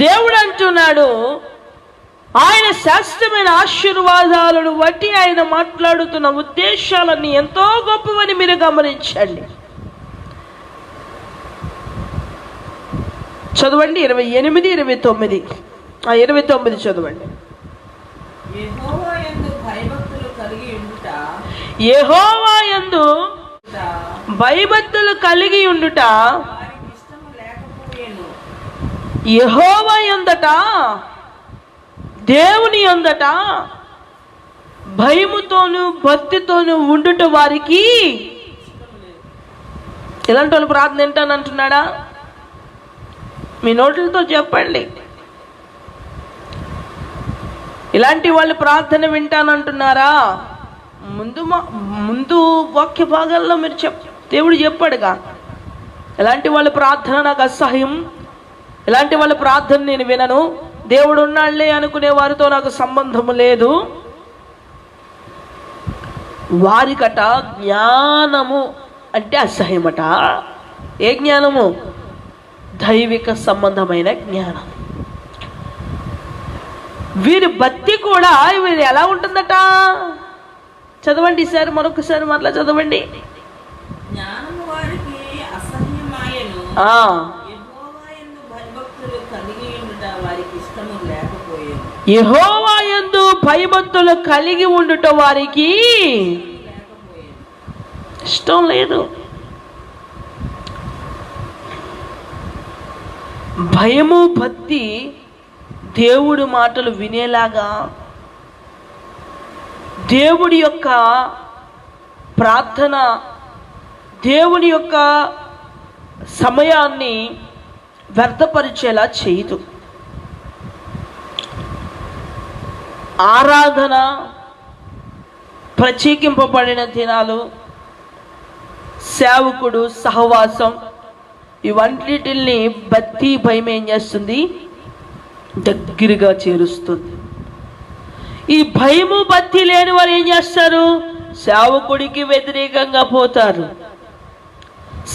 దేవుడు అంటున్నాడు, ఆయన శాశ్వతమైన ఆశీర్వాదాలను బట్టి ఆయన మాట్లాడుతున్న ఉద్దేశాలన్నీ ఎంతో గొప్పవని మీరు గమనించండి. చదవండి 28, 29. 29 చదవండి. యెహోవా యందు భయభక్తులు కలిగి ఉండుట, యెహోవా యందట, దేవుని యందట భయముతోను భక్తితోను ఉండుట వారికి. ఇలాంటి వాళ్ళు ప్రార్థన వింటానంటున్నాడా? మీ నోట్లతో చెప్పండి. ఇలాంటి వాళ్ళు ప్రార్థన వింటానంటున్నారా? ముందు వాక్య భాగాల్లో మీరు దేవుడు చెప్పాడుగా, ఎలాంటి వాళ్ళ ప్రార్థన నాకు అసహ్యం, ఎలాంటి వాళ్ళ ప్రార్థన నేను వినను, దేవుడు ఉన్నాళ్లే అనుకునే వారితో నాకు సంబంధము లేదు. వారికట జ్ఞానము అంటే అసహ్యమట. ఏ జ్ఞానము? దైవిక సంబంధమైన జ్ఞానం. వీరి భక్తి కూడా వీరు ఎలా ఉంటుందట? చదవండి సార్, మరొకసారి మరలా చదవండి. యెహోవా యందు భయభక్తులు కలిగి ఉండుట వారికి ఇష్టం లేదు. భయము భక్తి దేవుడి మాటలు వినేలాగా, దేవుడి యొక్క ప్రార్థన, దేవుని యొక్క సమయాన్ని వ్యర్థపరిచేలా చేయదు. ఆరాధన, ప్రత్యేకింపబడిన దినాలు, సేవకుడు, సహవాసం, ఇవన్నిటిని భక్తి భయం ఏం చేస్తుంది? దగ్గరగా చేరుస్తుంది. ఈ భయము భక్తి లేని వారు ఏం చేస్తారు? సేవకుడికి వ్యతిరేకంగా పోతారు,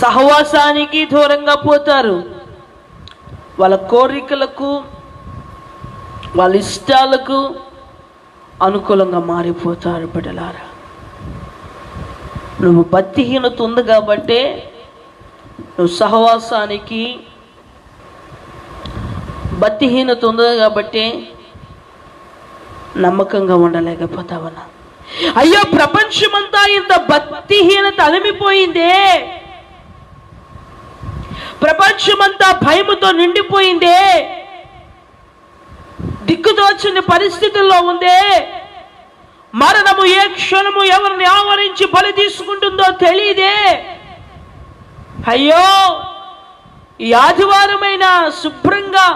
సహవాసానికి దూరంగా పోతారు, వాళ్ళ కోరికలకు, వాళ్ళ ఇష్టాలకు అనుకూలంగా మారిపోతారు. బిడ్డలారా, నువ్వు భక్తిహీనత ఉంది కాబట్టి నువ్వు సహవాసానికి, భక్తిహీనత ఉంది కాబట్టి నమ్మకంగా ఉండలేకపోతావన్నా. అయ్యో, ప్రపంచమంతా ఇంత భక్తిహీనత అలమిపోయిందే, ప్రపంచమంతా భయముతో నిండిపోయిందే, దిక్కుతోచని పరిస్థితుల్లో ఉందే, మరణము ఏ క్షణము ఎవరిని ఆవరించి బలి తీసుకుంటుందో తెలియదే. అయ్యో, ఈ ఆదివారమైనా శుభ్రంగా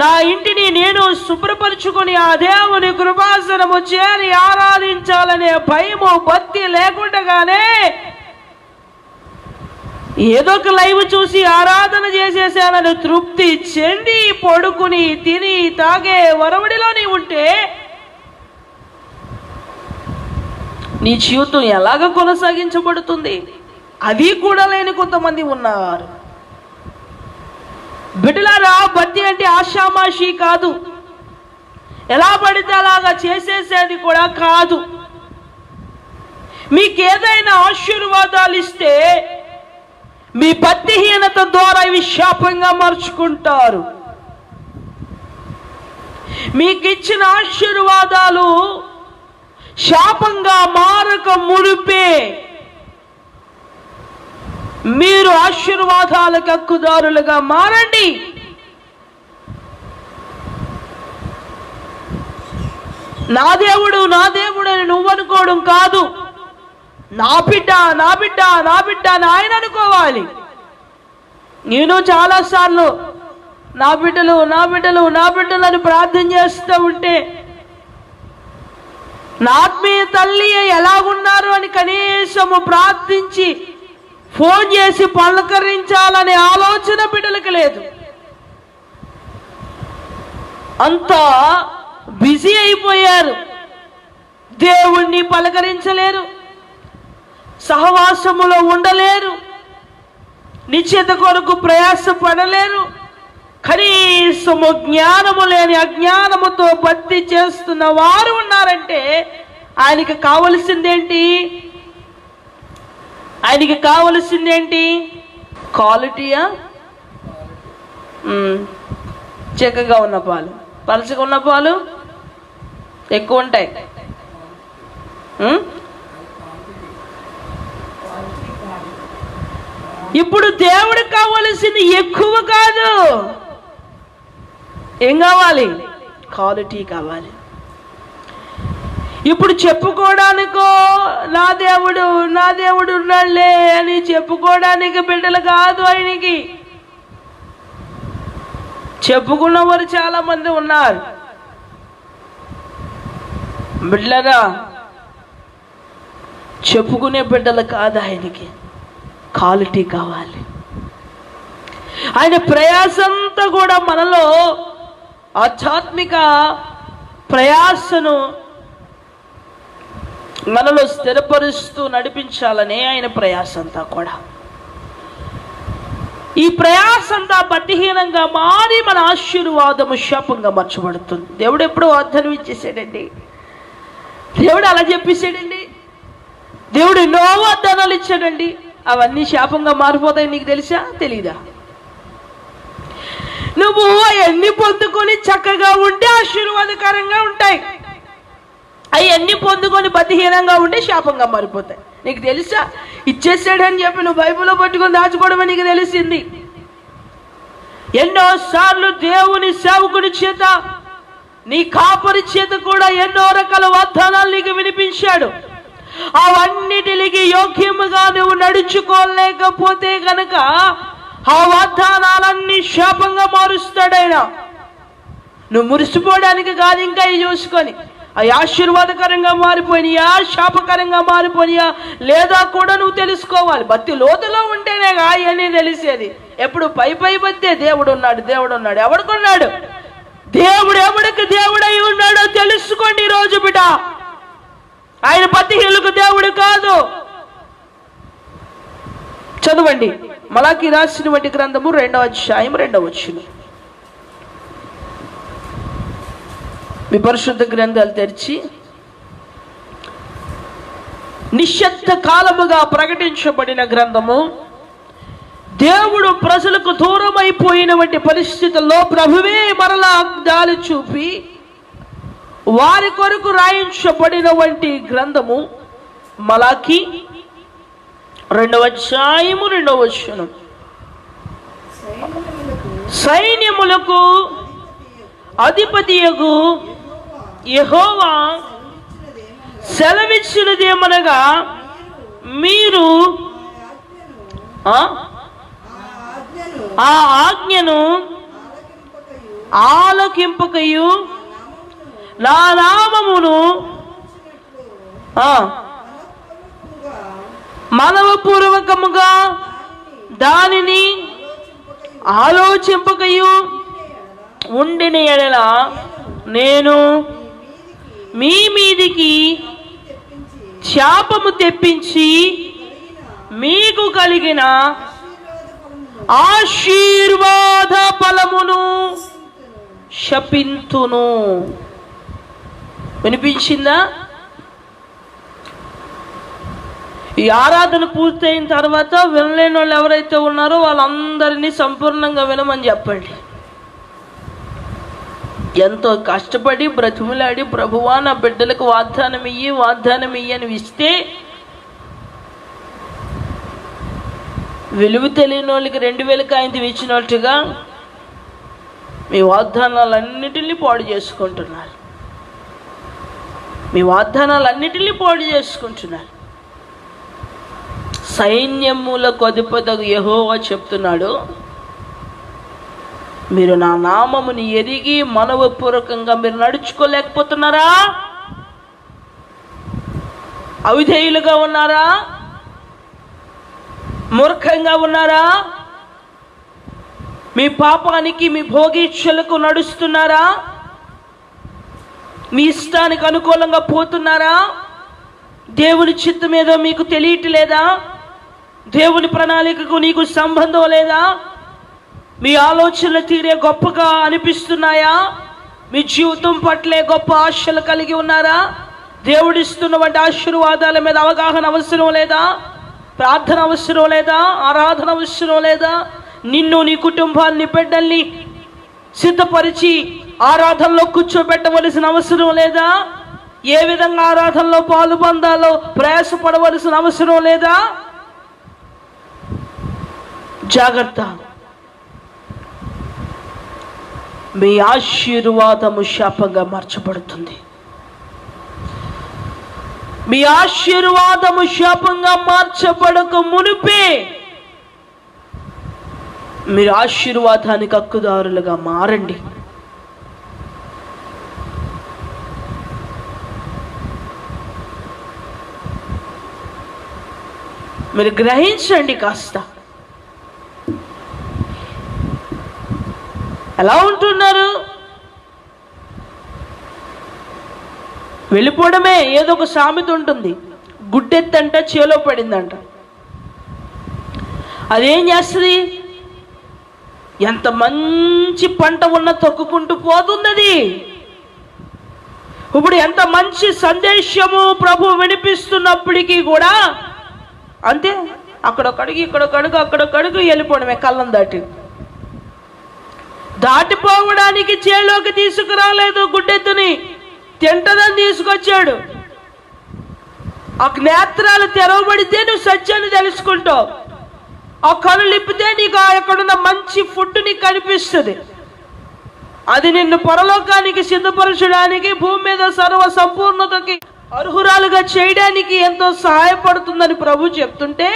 నా ఇంటిని నేను శుభ్రపరుచుకొని ఆ దేవుని కృపాసనము చేరి ఆరాధించాలనే భయము భక్తి లేకుండానే ఏదో ఒక లైవ్ చూసి ఆరాధన చేసేసానని తృప్తి చెంది పడుకుని తిని తాగే వరవడిలోని ఉంటే నీ జీవితం ఎలాగ కొనసాగించబడుతుంది? అది కూడా లేని కొంతమంది ఉన్నారు. బిడ్డలారా, భక్తి అంటే ఆషామాషి కాదు, ఎలా పడితే అలాగా చేసేసేది కూడా కాదు. మీకేదైనా ఆశీర్వాదాలు ఇస్తే మీ భక్తిహీనత ద్వారా ఇవి శాపంగా మార్చుకుంటారు. మీకు ఇచ్చిన ఆశీర్వాదాలు శాపంగా మారక మునిపే మీరు ఆశీర్వాదాలకు హక్కుదారులుగా మారండి. నా దేవుడు నా దేవుడు అని నువ్వు అనుకోవడం కాదు, నా బిడ్డ నా బిడ్డ నా బిడ్డ అని ఆయన అనుకోవాలి. నేను చాలాసార్లు నా బిడ్డలు నా బిడ్డలు నా బిడ్డలు అని ప్రార్థన చేస్తూ ఉంటే నా ఆత్మీయ తల్లి ఎలాగున్నారు అని కనీసము ప్రార్థించి ఫోన్ చేసి పలకరించాలనే ఆలోచన బిడ్డలకు లేదు. అంతా బిజీ అయిపోయారు. దేవుణ్ణి పలకరించలేరు, సహవాసములో ఉండలేరు, నిశ్చిత కొరకు ప్రయాసపడలేరు. కనీసము జ్ఞానము లేని అజ్ఞానముతో భక్తి చేస్తున్న వారు ఉన్నారంటే ఆయనకి కావలసిందేంటి? ఆయనకి కావలసిందేంటి? క్వాలిటీయా? చిక్కగా ఉన్న పాలు, పలచగా ఉన్న పాలు ఎక్కువ ఉంటాయి. ఇప్పుడు దేవుడికి కావలసింది ఎక్కువ కాదు, ఏం కావాలి? క్వాలిటీ కావాలి. ఇప్పుడు చెప్పుకోవడానికో నా దేవుడు ఉన్నాడులే అని చెప్పుకోవడానికి బిడ్డలు కాదు ఆయనకి. చెప్పుకున్నవారు చాలా మంది ఉన్నారు. బిడ్డలరా, చెప్పుకునే బిడ్డలు కాదు ఆయనకి, క్వాలిటీ కావాలి. ఆయన ప్రయాసంతా కూడా మనలో ఆధ్యాత్మిక ప్రయాసను మనలో స్థిరపరుస్తూ నడిపించాలనే ఆయన ప్రయాసంతా కూడా. ఈ ప్రయాసంతా భక్తిహీనంగా మారి మన ఆశీర్వాదము శాపంగా మార్చబడుతుంది. దేవుడు ఎప్పుడో వాగ్దానం ఇచ్చేసాడండి, దేవుడు అలా చెప్పేసాడండి, దేవుడు ఎన్నో వాగ్దానాలు ఇచ్చాడండి. అవన్నీ శాపంగా మారిపోతాయి. నీకు తెలుసా? తెలీదా? నువ్వు అవన్నీ పొందుకొని చక్కగా ఉంటే ఆశీర్వాదకరంగా ఉంటాయి, అవన్నీ పొందుకొని బతిహీనంగా ఉంటే శాపంగా మారిపోతాయి. నీకు తెలుసా? ఇచ్చేసాడని చెప్పి నువ్వు బైబిల్లో పట్టుకొని దాచుకోవడమే నీకు తెలిసింది. ఎన్నోసార్లు దేవుని సేవకుడి చేత, నీ కాపరి చేత కూడా ఎన్నో రకాల వాగ్దానాలు నీకు వినిపించాడు. అవన్నిటికి యోగ్యముగా నువ్వు నడుచుకోలేకపోతే గనక ఆ వాగ్దానాలన్నీ శాపంగా మారుస్తాడైనా. నువ్వు మురిసిపోవడానికి కాదు, ఇంకా చూసుకొని అవి ఆశీర్వాదకరంగా మారిపోయినాయా, శాపకరంగా మారిపోయినాయా లేదా కూడా నువ్వు తెలుసుకోవాలి. భక్తి లోతులో ఉంటేనే అవన్నీ తెలిసేది. ఎప్పుడు పై భక్తే దేవుడు ఉన్నాడు, దేవుడు ఉన్నాడు. ఎవడుకున్నాడు? దేవుడు ఎవడికి దేవుడై ఉన్నాడో తెలుసుకోండి ఈ రోజు బిడ్డ. ఆయన భక్తిహీనులకు దేవుడు కాదు. చదవండి మలాకి రాసినటువంటి గ్రంథము 2వ అధ్యాయం 2వ వచనం. మీ పరిశుద్ధ గ్రంథాలు తెరిచి నిశ్శబ్ద కాలముగా ప్రకటించబడిన గ్రంథము. దేవుడు ప్రజలకు దూరం అయిపోయినటువంటి పరిస్థితుల్లో ప్రభువే మరలా దారి చూపి వారి కొరకు రాయించబడినటువంటి గ్రంథము మలాకి 2వ అధ్యాయము 2వ వచనం. సైన్యములకు అధిపతియగు యెహోవా సెలవిచ్చినదేమనగా, మీరు ఆ ఆజ్ఞను ఆలకింపకయు నా నామమును మనవపూర్వకముగా దానిని ఆలోచింపకయు ఉండిన ఎడల నేను మీ మీదికి శాపము తెప్పించి మీకు కలిగిన ఆశీర్వాద ఫలమును శపింతును. వినిపించిందా? ఈ ఆరాధన పూర్తయిన తర్వాత వినలేని వాళ్ళు ఎవరైతే ఉన్నారో వాళ్ళందరినీ సంపూర్ణంగా వినమని చెప్పండి. ఎంతో కష్టపడి బ్రతిమలాడి ప్రభువా నా బిడ్డలకు వాగ్దానం ఇయ్యి అని ఇస్తే విలువ తెలియని వాళ్ళకి 2000 కాయింతం ఇచ్చినట్టుగా మీ వాగ్దానాలన్నిటినీ పాడు చేసుకుంటున్నారు. మీ వాగ్దానాలన్నిటినీ పాడు చేసుకుంటున్నారు. సైన్యములకు అధిపతి యెహోవా చెప్తున్నాడు, మీరు నా నామముని ఎరిగి మనవపూర్వకంగా మీరు నడుచుకోలేకపోతున్నారా? అవిధేయులుగా ఉన్నారా? మూర్ఖంగా ఉన్నారా? మీ పాపానికి మీ భోగీచ్ఛలకు నడుస్తున్నారా? మీ ఇష్టానికి అనుకూలంగా పోతున్నారా? దేవుని చిత్తం ఏదో మీకు తెలియట్లేదా? దేవుని ప్రణాళికకు నీకు సంబంధం లేదా? మీ ఆలోచనలు తీరే గొప్పగా అనిపిస్తున్నాయా? మీ జీవితం పట్లే గొప్ప ఆశలు కలిగి ఉన్నారా? దేవుడిస్తున్నటువంటి ఆశీర్వాదాల మీద అవగాహన అవసరం లేదా? ప్రార్థన అవసరం లేదా? ఆరాధన అవసరం లేదా? నిన్ను నీ కుటుంబాన్ని బిడ్డల్ని సిద్ధపరిచి ఆరాధనలో కూర్చోబెట్టవలసిన అవసరం లేదా? ఏ విధంగా ఆరాధనలో పాలు పొందాలో ప్రయాసపడవలసిన అవసరం లేదా? జాగ్రత్త. మీ ఆశీర్వాదము శాపంగా మార్చబడుతుంది. మీ ఆశీర్వాదము శాపంగా మార్చబడక మునిపే మీరు ఆశీర్వాదానికి హక్కుదారులుగా మారండి. మీరు గ్రహించండి. కాస్త ఎలా ఉంటున్నారు? వెళ్ళిపోవడమే. ఏదో ఒక సామెత ఉంటుంది, గుడ్డెత్తంట చేలో పడిందంట. అదేం చేస్తుంది? ఎంత మంచి పంట ఉన్న తొక్కుకుంటూ పోతుంది అది. ఇప్పుడు ఎంత మంచి సందేశము ప్రభు వినిపిస్తున్నప్పటికీ కూడా అంతే, అక్కడొక్కడికి అక్కడొక్కడికి వెళ్ళిపోవడమే. కళ్ళం దాటిపోవడానికి చేలోకి తీసుకురాలేదు. గుడ్డెత్తుని తింటదని తీసుకొచ్చాడు. ఆ నేత్రాలు తెరవబడితే నువ్వు సత్యాన్ని తెలుసుకుంటావు. ఆ కనులు ఇప్పితే నీకు ఎక్కడున్న మంచి ఫుడ్ నీకు కనిపిస్తుంది. అది నిన్ను పరలోకానికి సిద్ధపరచడానికి, భూమి మీద సర్వ సంపూర్ణతకి అర్హురాలుగా చేయడానికి ఎంతో సహాయపడుతుందని ప్రభు చెప్తుంటే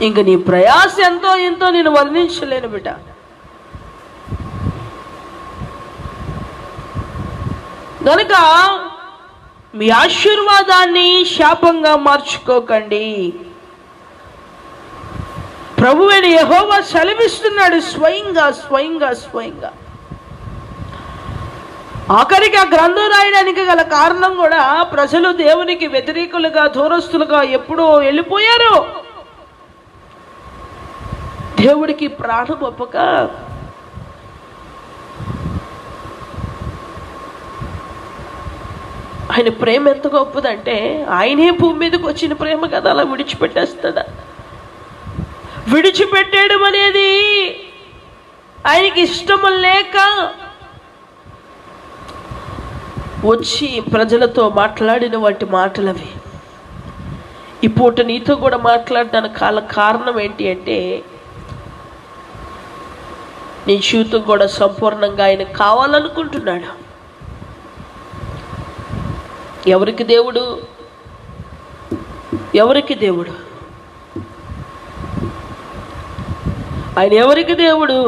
ఇంక నీ ప్రయాస ఎంతో నేను వర్ణించలేను బిడ్డ. కనుక మీ ఆశీర్వాదాన్ని శాపంగా మార్చుకోకండి. ప్రభువైన యెహోవా సెలవిస్తున్నాడు స్వయంగా. ఆఖరికి ఆ గ్రంథం రాయడానికి గల కారణం కూడా ప్రజలు దేవునికి వ్యతిరేకులుగా, దూరస్తులుగా ఎప్పుడో వెళ్ళిపోయారు. దేవుడికి ప్రాణం ఒప్పక ఆయన ప్రేమ ఎంత గొప్పదంటే, ఆయనే భూమి మీదకి వచ్చిన ప్రేమ కదా అలా విడిచిపెట్టేస్తాడా? విడిచిపెట్టేయడం అనేది ఆయనకి ఇష్టము లేక వచ్చి ప్రజలతో మాట్లాడిన వాటి మాటలవి. ఈ పూట నీతో కూడా మాట్లాడడానికి కారణం ఏంటి అంటే, నీ జీవితం కూడా సంపూర్ణంగా ఆయన కావాలనుకుంటున్నాడు. ఎవరికి దేవుడు? ఆయన ఎవరికి దేవుడు?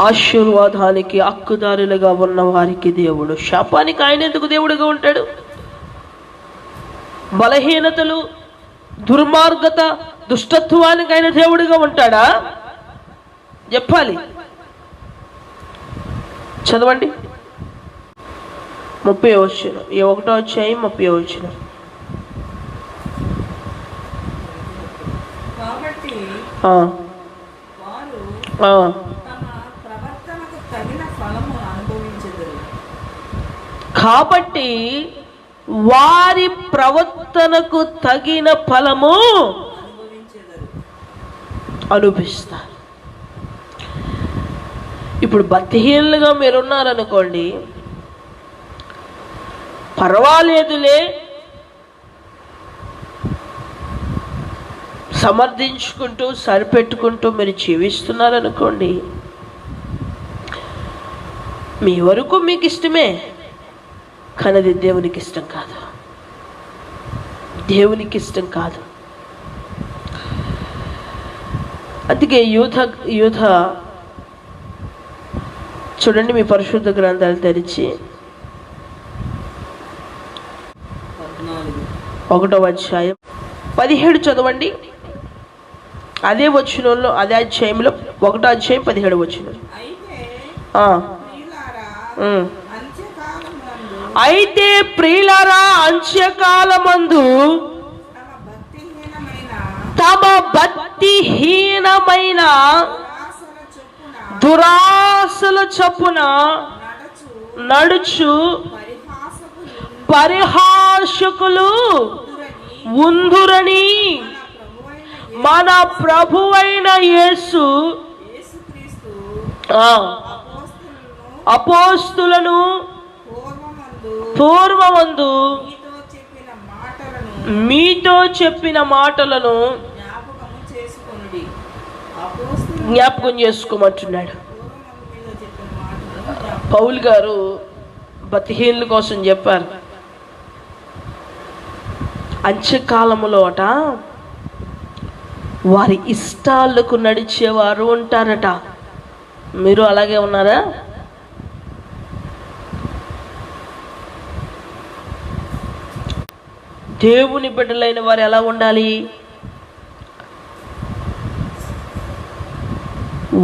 ఆశీర్వాదానికి హక్కుదారులుగా ఉన్న వారికి దేవుడు. శాపానికి ఆయన ఎందుకు దేవుడుగా ఉంటాడు? బలహీనతలు, దుర్మార్గత, దుష్టత్వానికి ఆయన దేవుడుగా ఉంటాడా? చెప్పాలి. చదవండి 30వ వచనం, 1వ అధ్యాయం 30వ వచనం. కాబట్టి వారి ప్రవర్తనకు తగిన ఫలము అనుభవిస్తారు. ఇప్పుడు భక్తిహీనులుగా మీరున్నారనుకోండి, పర్వాలేదులే, సమర్థించుకుంటూ సరిపెట్టుకుంటూ మీరు జీవిస్తున్నారనుకోండి, మీ వరకు మీకు ఇష్టమే, కానీ అది దేవునికి ఇష్టం కాదు. అందుకే యూథ చూడండి, మీ పరిశుద్ధ గ్రంథాలు తెరిచి 1వ అధ్యాయం 17 చదవండి. అదే వచనంలో, అదే అధ్యాయంలో 1వ అధ్యాయం 17వ వచనం. అయితే ప్రియులారా, అంత్యకాలమందు తమ భక్తిహీనమైన దురాశల చొప్పున నడుచు పరిహాసకులు ఉందురని మన ప్రభువైన యేసు అపోస్తులను పూర్వమందు మీతో చెప్పిన మాటలను జ్ఞాపకం చేసుకోమంటున్నాడు. పౌలు గారు భక్తిహీనుల కోసం చెప్పారు. అంత్యకాలములో వారి ఇష్టాలకు నడిచేవారు ఉంటారట. మీరు అలాగే ఉన్నారా? దేవుని బిడ్డలైన వారు ఎలా ఉండాలి?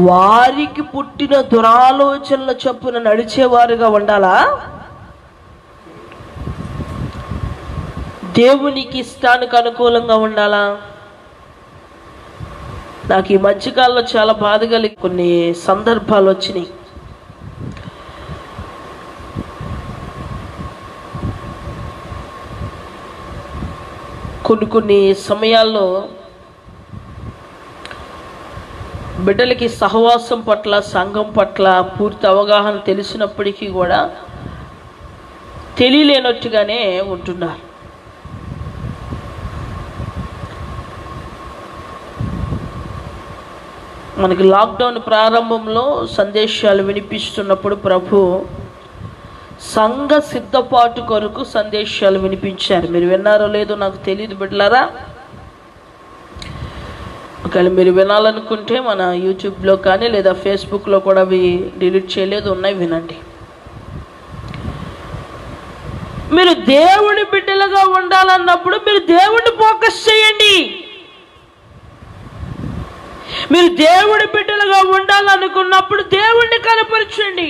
వారికి పుట్టిన దురాలోచనల చొప్పున నడిచేవారుగా ఉండాలా? దేవునికి ఇష్టానికి అనుకూలంగా ఉండాలా? నాకు ఈ మధ్యకాలంలో చాలా బాధ కలిగి కొన్ని సందర్భాలు వచ్చినాయి. కొన్ని సమయాల్లో బిడ్డలకి సహవాసం పట్ల, సంఘం పట్ల పూర్తి అవగాహన తెలిసినప్పటికీ కూడా తెలియలేనట్టుగానే ఉంటున్నారు. మనకి లాక్డౌన్ ప్రారంభంలో సందేశాలు వినిపిస్తున్నప్పుడు ప్రభు సంఘ సిద్ధపాటు కొరకు సందేశాలు వినిపించారు. మీరు విన్నారో లేదో నాకు తెలియదు బిడ్డలారా. ఒకవేళ మీరు వినాలనుకుంటే మన యూట్యూబ్లో కానీ లేదా ఫేస్బుక్లో కూడా అవి డిలీట్ చేయలేదు, ఉన్నాయి, వినండి. మీరు దేవుని బిడ్డలుగా ఉండాలన్నప్పుడు మీరు దేవుడిని ఫోకస్ చేయండి. మీరు దేవుడి బిడ్డలుగా ఉండాలనుకున్నప్పుడు దేవుణ్ణి కనపరచండి.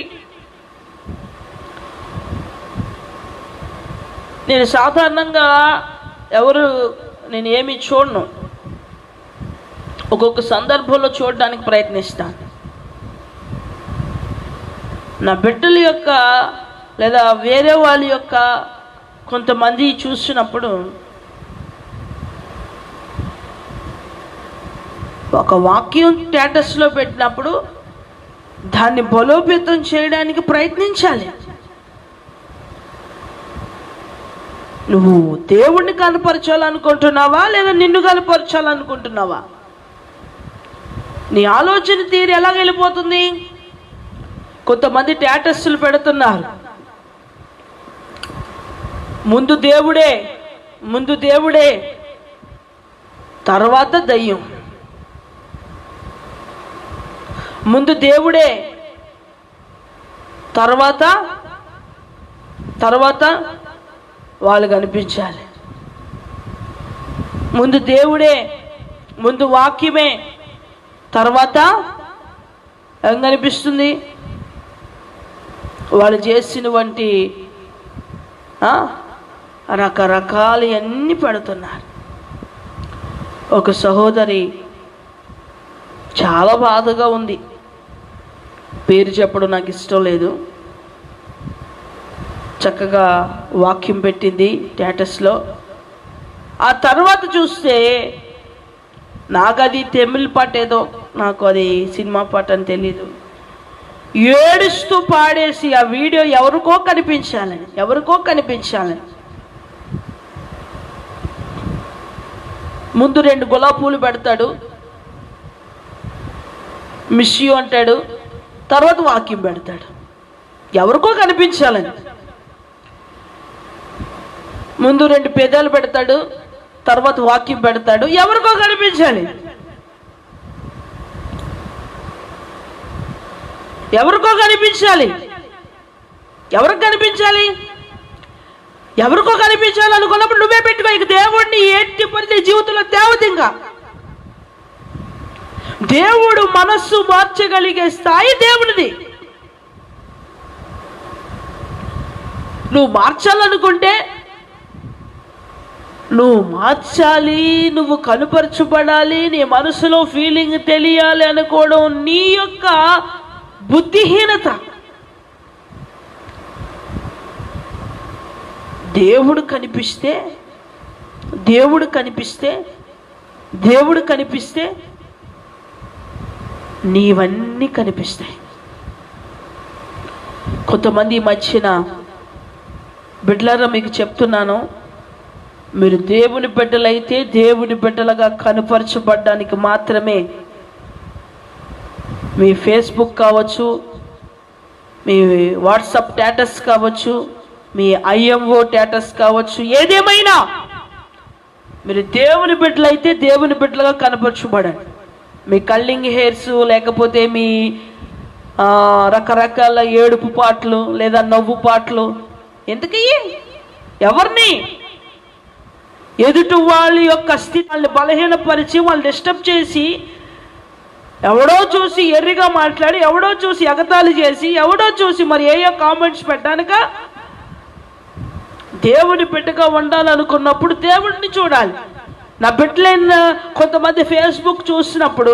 నేను సాధారణంగా నేను ఏమి చూడను, ఒక్కొక్క సందర్భంలో చూడడానికి ప్రయత్నిస్తాను. నా బిడ్డల యొక్క లేదా వేరే వాళ్ళ యొక్క కొంతమంది చూసినప్పుడు ఒక వాక్యం స్టేటస్లో పెట్టినప్పుడు దాన్ని బలోపేతం చేయడానికి ప్రయత్నించాలి. నువ్వు దేవుణ్ణి కనపరచాలనుకుంటున్నావా లేదా నిన్ను కనపరచాలనుకుంటున్నావా? నీ ఆలోచన తీరు ఎలా వెళ్ళిపోతుంది? కొంతమంది స్టేటస్లు పెడుతున్నారు, ముందు దేవుడే తర్వాత దయ్యం, ముందు దేవుడే తర్వాత వాళ్ళు కనిపించాలి. ముందు దేవుడే, ముందు వాక్యమే, తర్వాత ఏం కనిపిస్తుంది? వాళ్ళు చేసినటువంటి రకరకాలు అన్నీ పెడుతున్నారు. ఒక సహోదరి చాలా బాధగా ఉంది, పేరు చెప్పడం నాకు ఇష్టం లేదు, చక్కగా వాక్యం పెట్టింది స్టేటస్లో. ఆ తర్వాత చూస్తే నాకు అది తమిళ పాట, ఏదో నాకు అది సినిమా పాట అని తెలీదు, ఏడుస్తూ పాడేసి ఆ వీడియో ఎవరికో కనిపించాలని ముందు 2 గులాబీ పూలు పెడతాడు, మిస్ యూ అంటాడు, తర్వాత వాక్యం పెడతాడు ఎవరికో కనిపించాలని. ముందు 2 పెదాలు పెడతాడు, తర్వాత వాక్యం పెడతాడు, ఎవరికో కనిపించాలి. ఎవరికో కనిపించాలి. ఎవరికి కనిపించాలి? ఎవరికో కనిపించాలనుకున్నప్పుడు నువ్వే పెట్టుకో. ఇక దేవుడిని ఎట్టి పరిస్థితి జీవితంలో తేవద్దు. ఇంకా దేవుడు మనస్సు మార్చగలిగే స్థాయి దేవుడిది. నువ్వు మార్చాలనుకుంటే నువ్వు మార్చాలి, నువ్వు కనుపరచబడాలి, నీ మనసులో ఫీలింగ్ తెలియాలి అనుకోవడం నీ యొక్క బుద్ధిహీనత. దేవుడు కనిపిస్తే నీవన్నీ కనిపిస్తాయి. కొంతమంది ఈ మధ్యన బిడ్డలారా మీకు చెప్తున్నాను, మీరు దేవుని బిడ్డలైతే దేవుని బిడ్డలుగా కనుపరచబడ్డానికి మాత్రమే మీ ఫేస్బుక్ కావచ్చు, మీ వాట్సాప్ స్టేటస్ కావచ్చు, మీ IMO స్టేటస్ కావచ్చు, ఏదేమైనా మీరు దేవుని బిడ్డలైతే దేవుని బిడ్డలుగా కనపరచబడండి. మీ కల్లింగ్ హెయిర్స్ లేకపోతే మీ రకరకాల ఏడుపు పాటలు లేదా నవ్వు పాటలు ఎందుకయ్యి? ఎవరిని? ఎదుటి వాళ్ళ యొక్క స్థితిని బలహీనపరిచి వాళ్ళు డిస్టర్బ్ చేసి, ఎవడో చూసి ఎర్రిగా మాట్లాడి, ఎవడో చూసి ఎగతాళి చేసి, ఎవడో చూసి మరి ఏయో కామెంట్స్ పెట్టడానిక? దేవుని బిడ్డగా ఉండాలనుకున్నప్పుడు దేవుడిని చూడాలి. నా బిడ్డలైన కొంతమంది ఫేస్బుక్ చూసినప్పుడు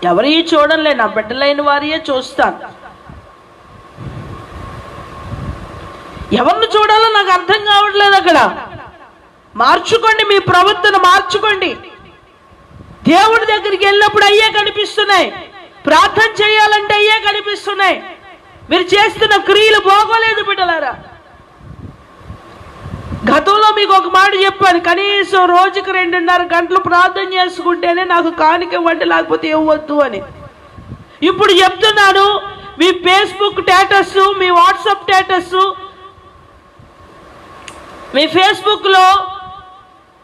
ఎవరి చూడలే, నా బిడ్డలైన వారియే చూస్తాను. ఎవరిని చూడాలో నాకు అర్థం కావట్లేదు. అక్కడ మార్చుకోండి, మీ ప్రవర్తన మార్చుకోండి. దేవుడి దగ్గరికి వెళ్ళినప్పుడు అయ్యే కనిపిస్తున్నాయి, ప్రార్థన చేయాలంటే అయ్యే కనిపిస్తున్నాయి. మీరు చేస్తున్న క్రియలు బాగోలేదు బిడ్డలారా. గతంలో మీకు ఒక మాట చెప్పాను, కనీసం రోజుకి 2.5 గంటలు ప్రార్థన చేసుకుంటేనే నాకు కానుక ఇవ్వండి, లేకపోతే ఇవ్వద్దు అని. ఇప్పుడు చెప్తున్నాను, మీ ఫేస్బుక్ స్టేటస్, మీ వాట్సాప్ స్టేటస్, మీ ఫేస్బుక్లో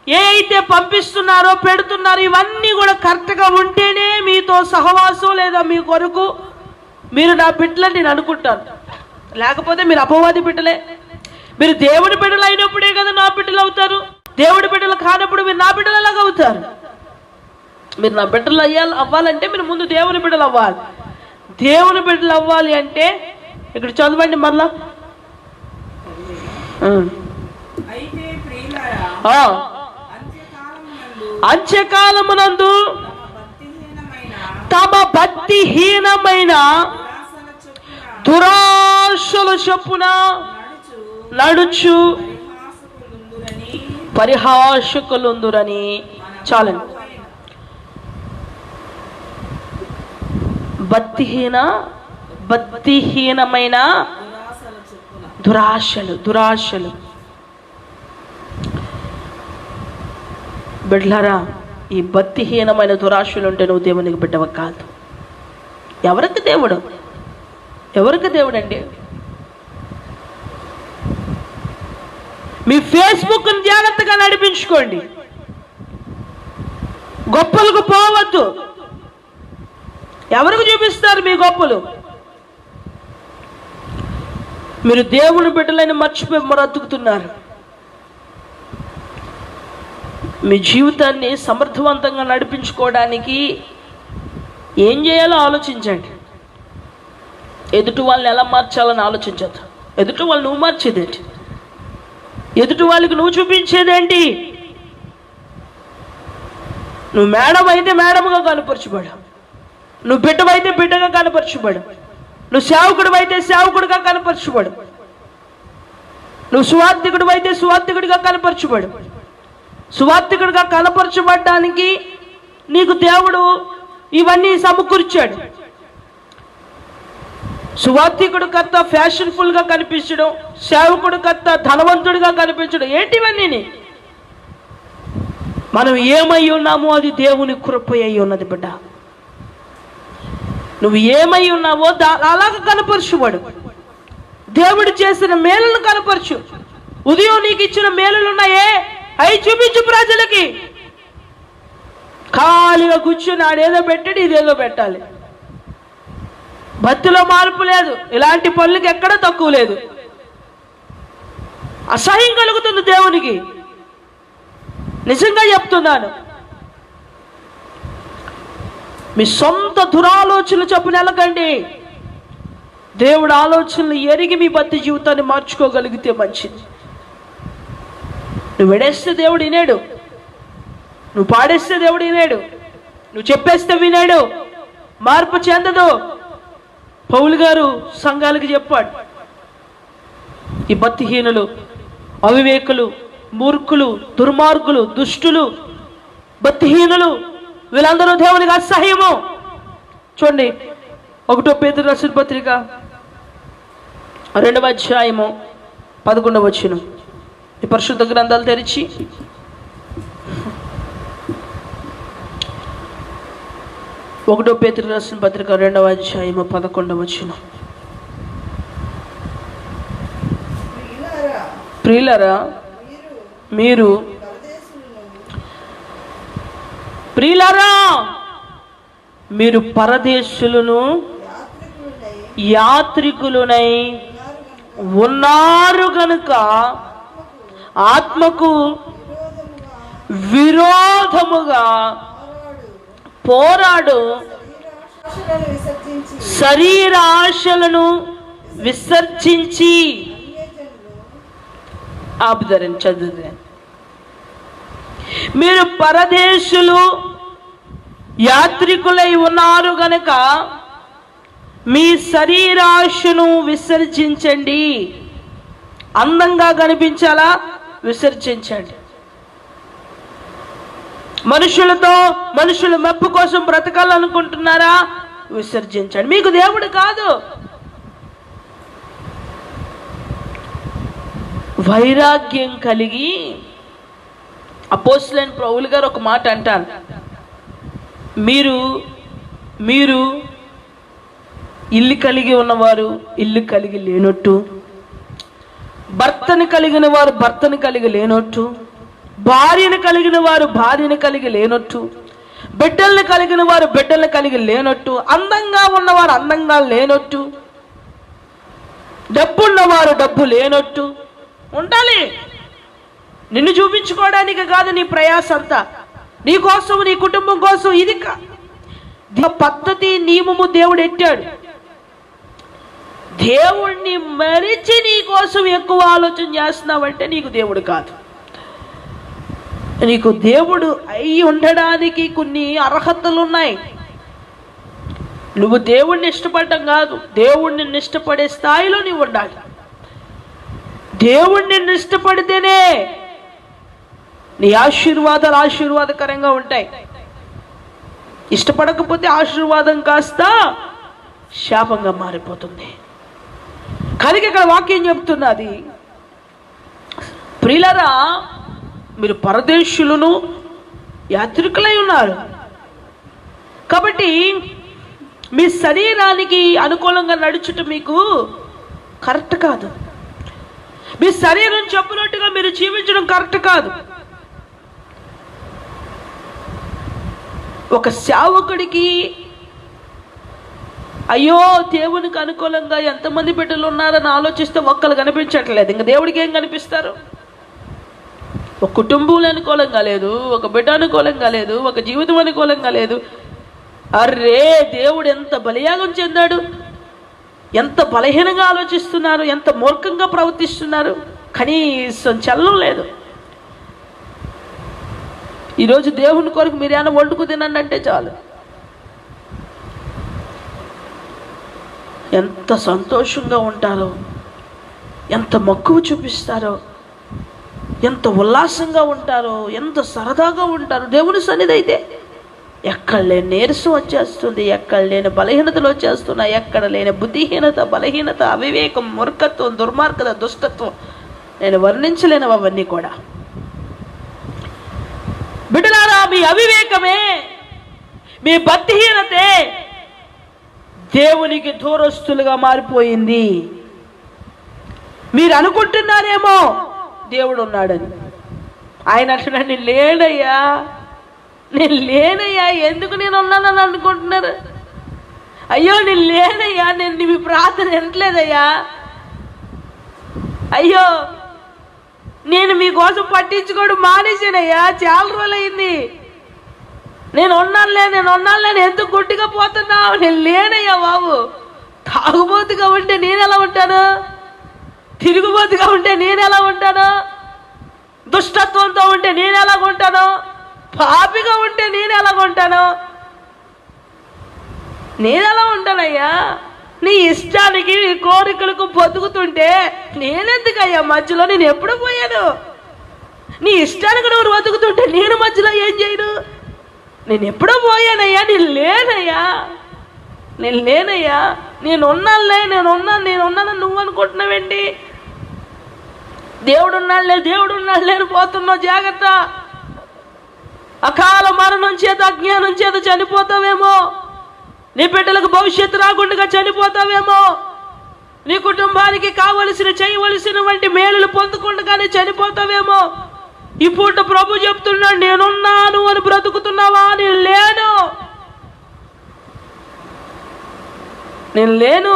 ఏ అయితే పంపిస్తున్నారో పెడుతున్నారో ఇవన్నీ కూడా కరెక్ట్గా ఉంటేనే మీతో సహవాసం లేదా మీ కొరకు మీరు నా బిడ్డలని నేను అనుకుంటాను. లేకపోతే మీరు అపవాది బిడ్డలే. మీరు దేవుడి బిడ్డలు అయినప్పుడే కదా నా బిడ్డలు అవుతారు. దేవుడి బిడ్డలు కానప్పుడు మీరు నా బిడ్డలు ఎలాగ అవుతారు? మీరు నా బిడ్డలు అవ్వాలంటే మీరు ముందు దేవుని బిడ్డలు అవ్వాలి. దేవుని బిడ్డలు అవ్వాలి అంటే ఇక్కడ చదవండి మళ్ళా. అంత్యకాలమునందు తమ భక్తిహీనమైన దురాశల చొప్పున నడుచు పరిహాసకులుందురని. చాలండి. భక్తిహీనమైన దురాశలు. బిడ్డలారా, ఈ భక్తిహీనమైన దురాశలు ఉంటే నువ్వు దేవునికి బిడ్డవ కాదు. ఎవరికి దేవుడు అండి? మీ ఫేస్బుక్ని జాగ్రత్తగా నడిపించుకోండి. గొప్పలకు పోవద్దు. ఎవరికి చూపిస్తారు మీ గొప్పలు? మీరు దేవుని బిడ్డలని మర్చిపోయి బ్రతుకుతున్నారు. మీ జీవితాన్ని సమర్థవంతంగా నడిపించుకోవడానికి ఏం చేయాలో ఆలోచించండి. ఎదుటి వాళ్ళని ఎలా మార్చాలని ఆలోచించద్దు. ఎదుటి వాళ్ళు నువ్వు మార్చేదేంటి? ఎదుటి వాళ్ళకి నువ్వు చూపించేదేంటి? నువ్వు మేడం అయితే మేడంగా కనపరచబడు, నువ్వు బిడ్డవైతే బిడ్డగా కనపరచబడు, నువ్వు సేవకుడు అయితే సేవకుడిగా కనపరచబడు, నువ్వు సువార్థికుడు అయితే సువార్థికుడిగా కనపరచబడు. సువార్థికుడిగా కనపరచబడ్డానికి నీకు దేవుడు ఇవన్నీ సమకూర్చాడు. సువార్థికుడు కర్త ఫ్యాషన్ఫుల్గా కనిపించడం, సేవకుడు కర్త ధనవంతుడిగా కనిపించడం, ఏంటివన్నీ? మనం ఏమై ఉన్నామో అది దేవుని కృప అయి ఉన్నది బిడ్డ. నువ్వు ఏమై ఉన్నావో అలాగ కనపరచుబడు. దేవుడు చేసిన మేలును కనపరచు. ఉదయం నీకు ఇచ్చిన మేలులు ఉన్నాయే, అవి చూపించు ప్రజలకి. ఖాళీగా కూర్చుని ఆడేదో పెట్టాడు, ఇదేదో పెట్టాలి. భక్తిలో మార్పు లేదు. ఇలాంటి పనులకి ఎక్కడ తక్కువ లేదు. అసహ్యం కలుగుతుంది దేవునికి. నిజంగా చెప్తున్నాను. మీ సొంత దురాలోచనలు చొప్పున వెళ్ళకండి. దేవుడు ఆలోచనలు ఎరిగి మీ భక్తి జీవితాన్ని మార్చుకోగలిగితే మంచిది. నువ్వు విడేస్తే దేవుడు వినాడు, నువ్వు పాడేస్తే దేవుడు వినాడు, నువ్వు చెప్పేస్తే వినాడు. మార్పు చెందదు. పౌలు గారు సంఘాలకు చెప్పాడు, ఈ భక్తిహీనులు, అవివేకులు, మూర్ఖులు, దుర్మార్గులు, దుష్టులు, భక్తిహీనులు, వీళ్ళందరూ దేవునికి అసహ్యము. చూడండి, 1 పేతురు రాసిన పత్రిక 2వ అధ్యాయము 11వ వచనం. ఈ పరిశుద్ధ గ్రంథాలు తెరిచి 1 పేతురు రాసిన పత్రిక 2వ అధ్యాయము 11వ వచనం. ప్రియులారా, మీరు పరదేశులను యాత్రికులునై ఉన్నారు గనుక ఆత్మకు విరోధముగా పోరాడు శరీరాశలను విసర్జించి ఆపుదరని చదువు. మీరు పరదేశులు యాత్రికులై ఉన్నారు గనక మీ శరీరాశను విసర్జించండి. అందంగా కనిపించాలా? విసర్జించండి. మనుషుల మెప్పు కోసం బ్రతకాలనుకుంటున్నారా? విసర్జించండి. మీకు దేవుడు కాదు. వైరాగ్యం కలిగి అపోస్తలుడైన పౌలు గారు ఒక మాట అంటారు, మీరు ఇల్లు కలిగి ఉన్నవారు ఇల్లు కలిగి లేనట్టు, భర్తను కలిగిన వారు భర్తను కలిగి లేనట్టు, భార్యను కలిగిన వారు భార్యను కలిగి లేనట్టు, బిడ్డలను కలిగిన వారు బిడ్డలను కలిగి లేనట్టు, అందంగా ఉన్నవారు అందంగా లేనట్టు, డబ్బున్నవారు డబ్బు లేనట్టు ఉండాలి. నిన్ను చూపించుకోవడానికి కాదు నీ ప్రయాస అంతా, నీ కోసం, నీ కుటుంబం కోసం. ఇది పద్ధతి, నియమము దేవుడు ఎట్టాడు. దేవుణ్ణి మరిచి నీ కోసం ఎక్కువ ఆలోచన చేస్తున్నావంటే నీకు దేవుడు కాదు. నీకు దేవుడు అయి ఉండడానికి కొన్ని అర్హతలు ఉన్నాయి. నువ్వు దేవుణ్ణి ఇష్టపడటం కాదు, దేవుణ్ణి ఇష్టపడే స్థాయిలో నీవు ఉండాలి. దేవుణ్ణి ఇష్టపడితేనే నీ ఆశీర్వాదాలు ఆశీర్వాదకరంగా ఉంటాయి. ఇష్టపడకపోతే ఆశీర్వాదం కాస్త శాపంగా మారిపోతుంది. కనుక ఇక్కడ వాక్యం చెప్తున్నది, ప్రియులారా, మీరు పరదేశులను యాత్రికులై ఉన్నారు. కాబట్టి మీ శరీరానికి అనుకూలంగా నడుచుట మీకు కరెక్ట్ కాదు. మీ శరీరం చెప్పినట్టుగా మీరు జీవించడం కరెక్ట్ కాదు. ఒక సేవకుడికి అయ్యో దేవునికి అనుకూలంగా ఎంతమంది బిడ్డలు ఉన్నారని ఆలోచిస్తే ఒక్కరు కనిపించట్లేదు. ఇంకా దేవుడికి ఏం కనిపిస్తారు? ఒక కుటుంబంలో అనుకూలంగా లేదు, ఒక బిడ్డ అనుకూలంగా లేదు, ఒక జీవితం అనుకూలంగా లేదు. అర్రే, దేవుడు ఎంత బలియాగం చెందాడు, ఎంత బలహీనంగా ఆలోచిస్తున్నారు, ఎంత మూర్ఖంగా ప్రవర్తిస్తున్నారు, కనీసం చలనం లేదు. ఈరోజు దేవుని కొరకు మీరు ఏమైనా వండుకు తినండి అంటే చాలు, ఎంత సంతోషంగా ఉంటారో, ఎంత మక్కువ చూపిస్తారో, ఎంత ఉల్లాసంగా ఉంటారో, ఎంత సరదాగా ఉంటారో. దేవుని సన్నిధి అయితే ఎక్కడ లేని నీరసం వచ్చేస్తుంది, ఎక్కడ లేని బలహీనతలు వచ్చేస్తున్నాయి, ఎక్కడ లేని బుద్ధిహీనత, బలహీనత, అవివేకం, మూర్ఖత్వం, దుర్మార్గత, దుష్టత్వం, నేను వర్ణించలేను అవన్నీ కూడా. బిడ్డలారా, మీ అవివేకమే, మీ బుద్ధిహీనతే దేవునికి దూరస్తులుగా మారిపోయింది. మీరు అనుకుంటున్నారేమో దేవుడు ఉన్నాడని. ఆయన అంటున్నాడు, నేను లేనయ్యా, నేను లేనయ్యా. ఎందుకు నేను ఉన్నానని అనుకుంటున్నారు? అయ్యో నేను లేనయ్యా, నేను మీ ప్రార్థన వినట్లేదయ్యా. అయ్యో నేను మీకోసం పట్టించుకోవడం మానేసానయ్యా, చాలా రోజులైంది. నేను ఉన్నానులే ఎందుకు గుడ్డిగా పోతున్నావు? నేను లేనయ్యా బాబు. తాగుబోతుగా ఉంటే నేను ఎలా ఉంటాను? తిరుగుబోతుగా ఉంటే నేను ఎలా ఉంటాను? దుష్టత్వంతో ఉంటే నేను ఎలాగ ఉంటాను? పాపిగా ఉంటే నేను ఎలాగ ఉంటాను? నేను ఎలా ఉంటానయ్యా? నీ ఇష్టానికి, నీ కోరికలకు బతుకుతుంటే నేనెందుకయ్యా మధ్యలో? నేను ఎప్పుడు పోయాను? నీ ఇష్టానికి నువ్వు బతుకుతుంటే నేను మధ్యలో ఏం చేయను? నేను ఎప్పుడో పోయానయ్యా, నేను లేనయ్యా. నేను ఉన్నానని నువ్వు అనుకుంటున్నావేంటి? దేవుడు ఉన్నాడులే అని పోతున్నావు. జాగ్రత్త, అకాల మరణం చేత, అజ్ఞానం చేత చనిపోతావేమో. నీ బిడ్డలకు భవిష్యత్తు రాకుండా చనిపోతావేమో. నీ కుటుంబానికి చేయవలసిన వంటి మేలులు పొందకుండానే చనిపోతావేమో. ఈ పూట ప్రభు చెప్తున్నాడు, నేనున్నాను అని బ్రతుకుతున్నావా? నేను లేను.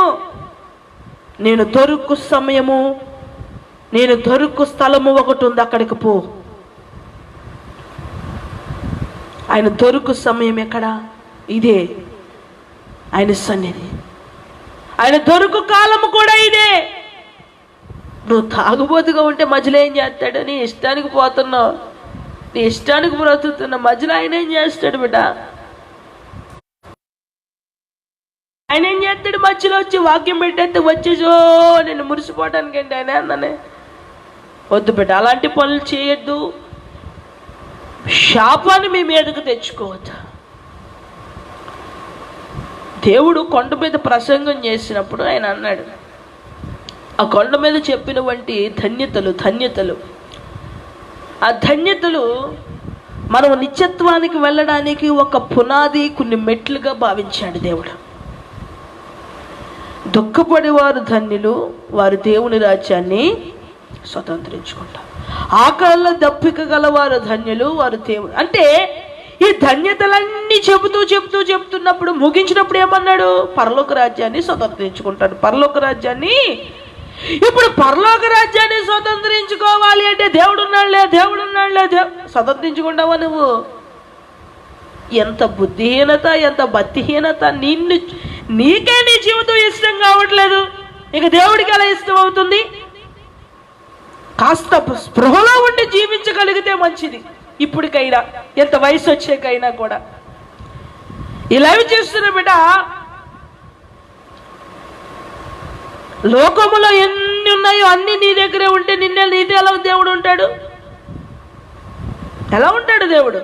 నేను దొరుకు సమయము, నేను దొరుకు స్థలము ఒకటి ఉంది, అక్కడికి పో. ఆయన దొరుకు సమయం ఎక్కడ? ఇదే ఆయన సన్నిధి. ఆయన దొరుకు కాలము కూడా ఇదే. నువ్వు తాగుబోతుగా ఉంటే మధ్యలో ఏం చేస్తాడు? నీ ఇష్టానికి పోతున్నావు, నీ ఇష్టానికి బ్రతుకుతున్నావు, మధ్యలో ఆయన ఏం చేస్తాడు బిడ్డ? ఆయన ఏం చేస్తాడు? మధ్యలో వచ్చి వాక్యం పెట్టేస్తే వచ్చేసో నేను మురిసిపోవటానికి ఏంటి ఆయన అన్ననే. వద్దు బిడ్డ, అలాంటి పనులు చేయొద్దు. శాపాన్ని మీ మీదకు తెచ్చుకోవద్దు. దేవుడు కొండ మీద ప్రసంగం చేసినప్పుడు ఆయన అన్నాడు, ఆ కొండ మీద చెప్పినటువంటి ధన్యతలు, ఆ ధన్యతలు మనం నిత్యత్వానికి వెళ్ళడానికి ఒక పునాది, కొన్ని మెట్లుగా భావించాడు దేవుడు. దుఃఖపడేవారు ధన్యులు, వారు దేవుని రాజ్యాన్ని స్వతంత్రించుకుంటారు. ఆకలిలో దప్పిక గలవారు ధన్యులు, వారు దేవుడు. అంటే ఈ ధన్యతలన్నీ చెబుతున్నప్పుడు ముగించినప్పుడు ఏమన్నాడు? పరలోక రాజ్యాన్ని స్వతంత్రించుకుంటాడు, పరలోక రాజ్యాన్ని ఇప్పుడు పరలోక రాజ్యాన్ని స్వతంత్రించుకోవాలి అంటే దేవుడు ఉన్నాడులే స్వతంత్రించుకుంటావా నువ్వు? ఎంత బుద్ధిహీనత, ఎంత భక్తిహీనత! నీకే నీ జీవితం ఇష్టం కావట్లేదు, ఇక దేవుడికి ఎలా ఇష్టం అవుతుంది? కాస్త స్పృహలో ఉండి జీవించగలిగితే మంచిది. ఇప్పటికైనా, ఎంత వయసు వచ్చాకైనా కూడా. ఇలా చేస్తున్న బిడ్డ, లోకములో ఎన్ని ఉన్నాయో అన్ని నీ దగ్గరే ఉంటే నీది ఎలా దేవుడు ఉంటాడు? ఎలా ఉంటాడు దేవుడు?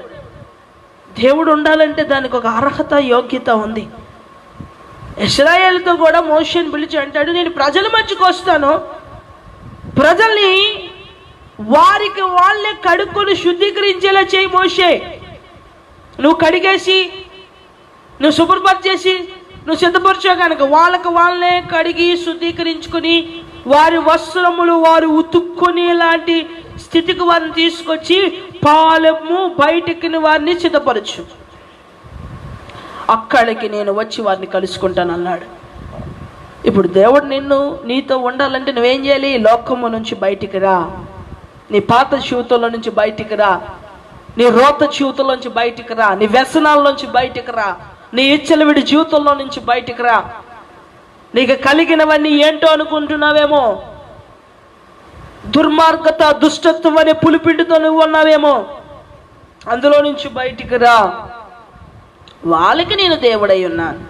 దేవుడు ఉండాలంటే దానికి ఒక అర్హత, యోగ్యత ఉంది. ఇశ్రాయేలుతో కూడా మోషేని పిలిచి అంటాడు, నేను ప్రజల మధ్యకు వస్తాను, ప్రజల్ని వారికి వాళ్ళే కడుక్కొని శుద్ధీకరించేలా చేయి మోషే. నువ్వు కడిగేసి, నువ్వు శుభ్రపరిచేసి, నువ్వు సిద్ధపరిచా కనుక వాళ్ళకి వాళ్ళే కడిగి శుద్ధీకరించుకొని వారి వస్త్రములు వారు ఉతుక్కునే లాంటి స్థితికి వారిని తీసుకొచ్చి పాలెము బయటికి వారిని సిద్ధపరచు, అక్కడికి నేను వచ్చి వారిని కలుసుకుంటాను అన్నాడు. ఇప్పుడు దేవుడు నీతో ఉండాలంటే నువ్వేం చేయాలి? లోకము నుంచి బయటికి రా, నీ పాత జీవితంలో నుంచి బయటికి రా, నీ రోత జీవితంలో నుంచి బయటికి రా, నీ వ్యసనాల నుంచి బయటికి రా, నీ ఇచ్చలవిడి జీవితంలో నుంచి బయటికి రా. నీకు కలిగినవన్నీ ఏంటో అనుకుంటున్నావేమో, దుర్మార్గత, దుష్టత్వం అనే పులిపిండితో నువ్వు ఉన్నావేమో, అందులో నుంచి బయటికి రా, వాళ్ళకి నేను దేవుడై ఉన్నాను.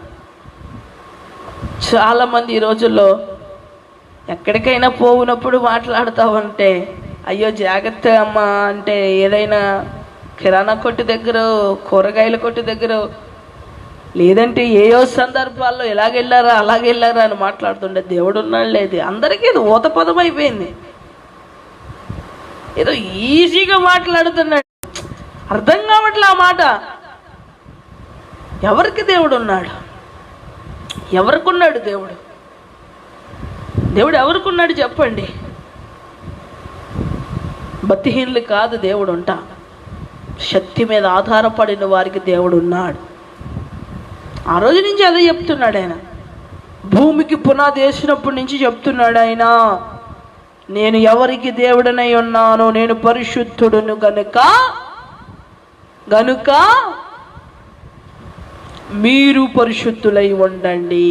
చాలామంది ఈ రోజుల్లో ఎక్కడికైనా పోవునప్పుడు మాట్లాడుతావంటే, అయ్యో జాగ్రత్త అమ్మా అంటే ఏదైనా కిరాణా కొట్టు దగ్గర, కూరగాయల కొట్టు దగ్గర, లేదంటే ఏయో సందర్భాల్లో ఎలాగెళ్ళారా అలాగెళ్ళారా అని మాట్లాడుతుండే. దేవుడు ఉన్నాడు లేదు, అందరికీ ఇది ఊత పదం అయిపోయింది. ఏదో ఈజీగా మాట్లాడుతున్నాడు, అర్థం కావట్లే ఆ మాట. ఎవరికి దేవుడు ఉన్నాడు? ఎవరికున్నాడు దేవుడు? దేవుడు ఎవరికున్నాడు చెప్పండి? భక్తిహీనులు కాదు దేవుడు ఉంటా, శక్తి మీద ఆధారపడిన వారికి దేవుడు ఉన్నాడు. ఆ రోజు నుంచి అదే చెప్తున్నాడు ఆయన. భూమికి పునాది వేసినప్పటి నుంచి చెప్తున్నాడు ఆయన, నేను ఎవరికి దేవుడనై ఉన్నాను, నేను పరిశుద్ధుడును గనుక మీరు పరిశుద్ధులై ఉండండి.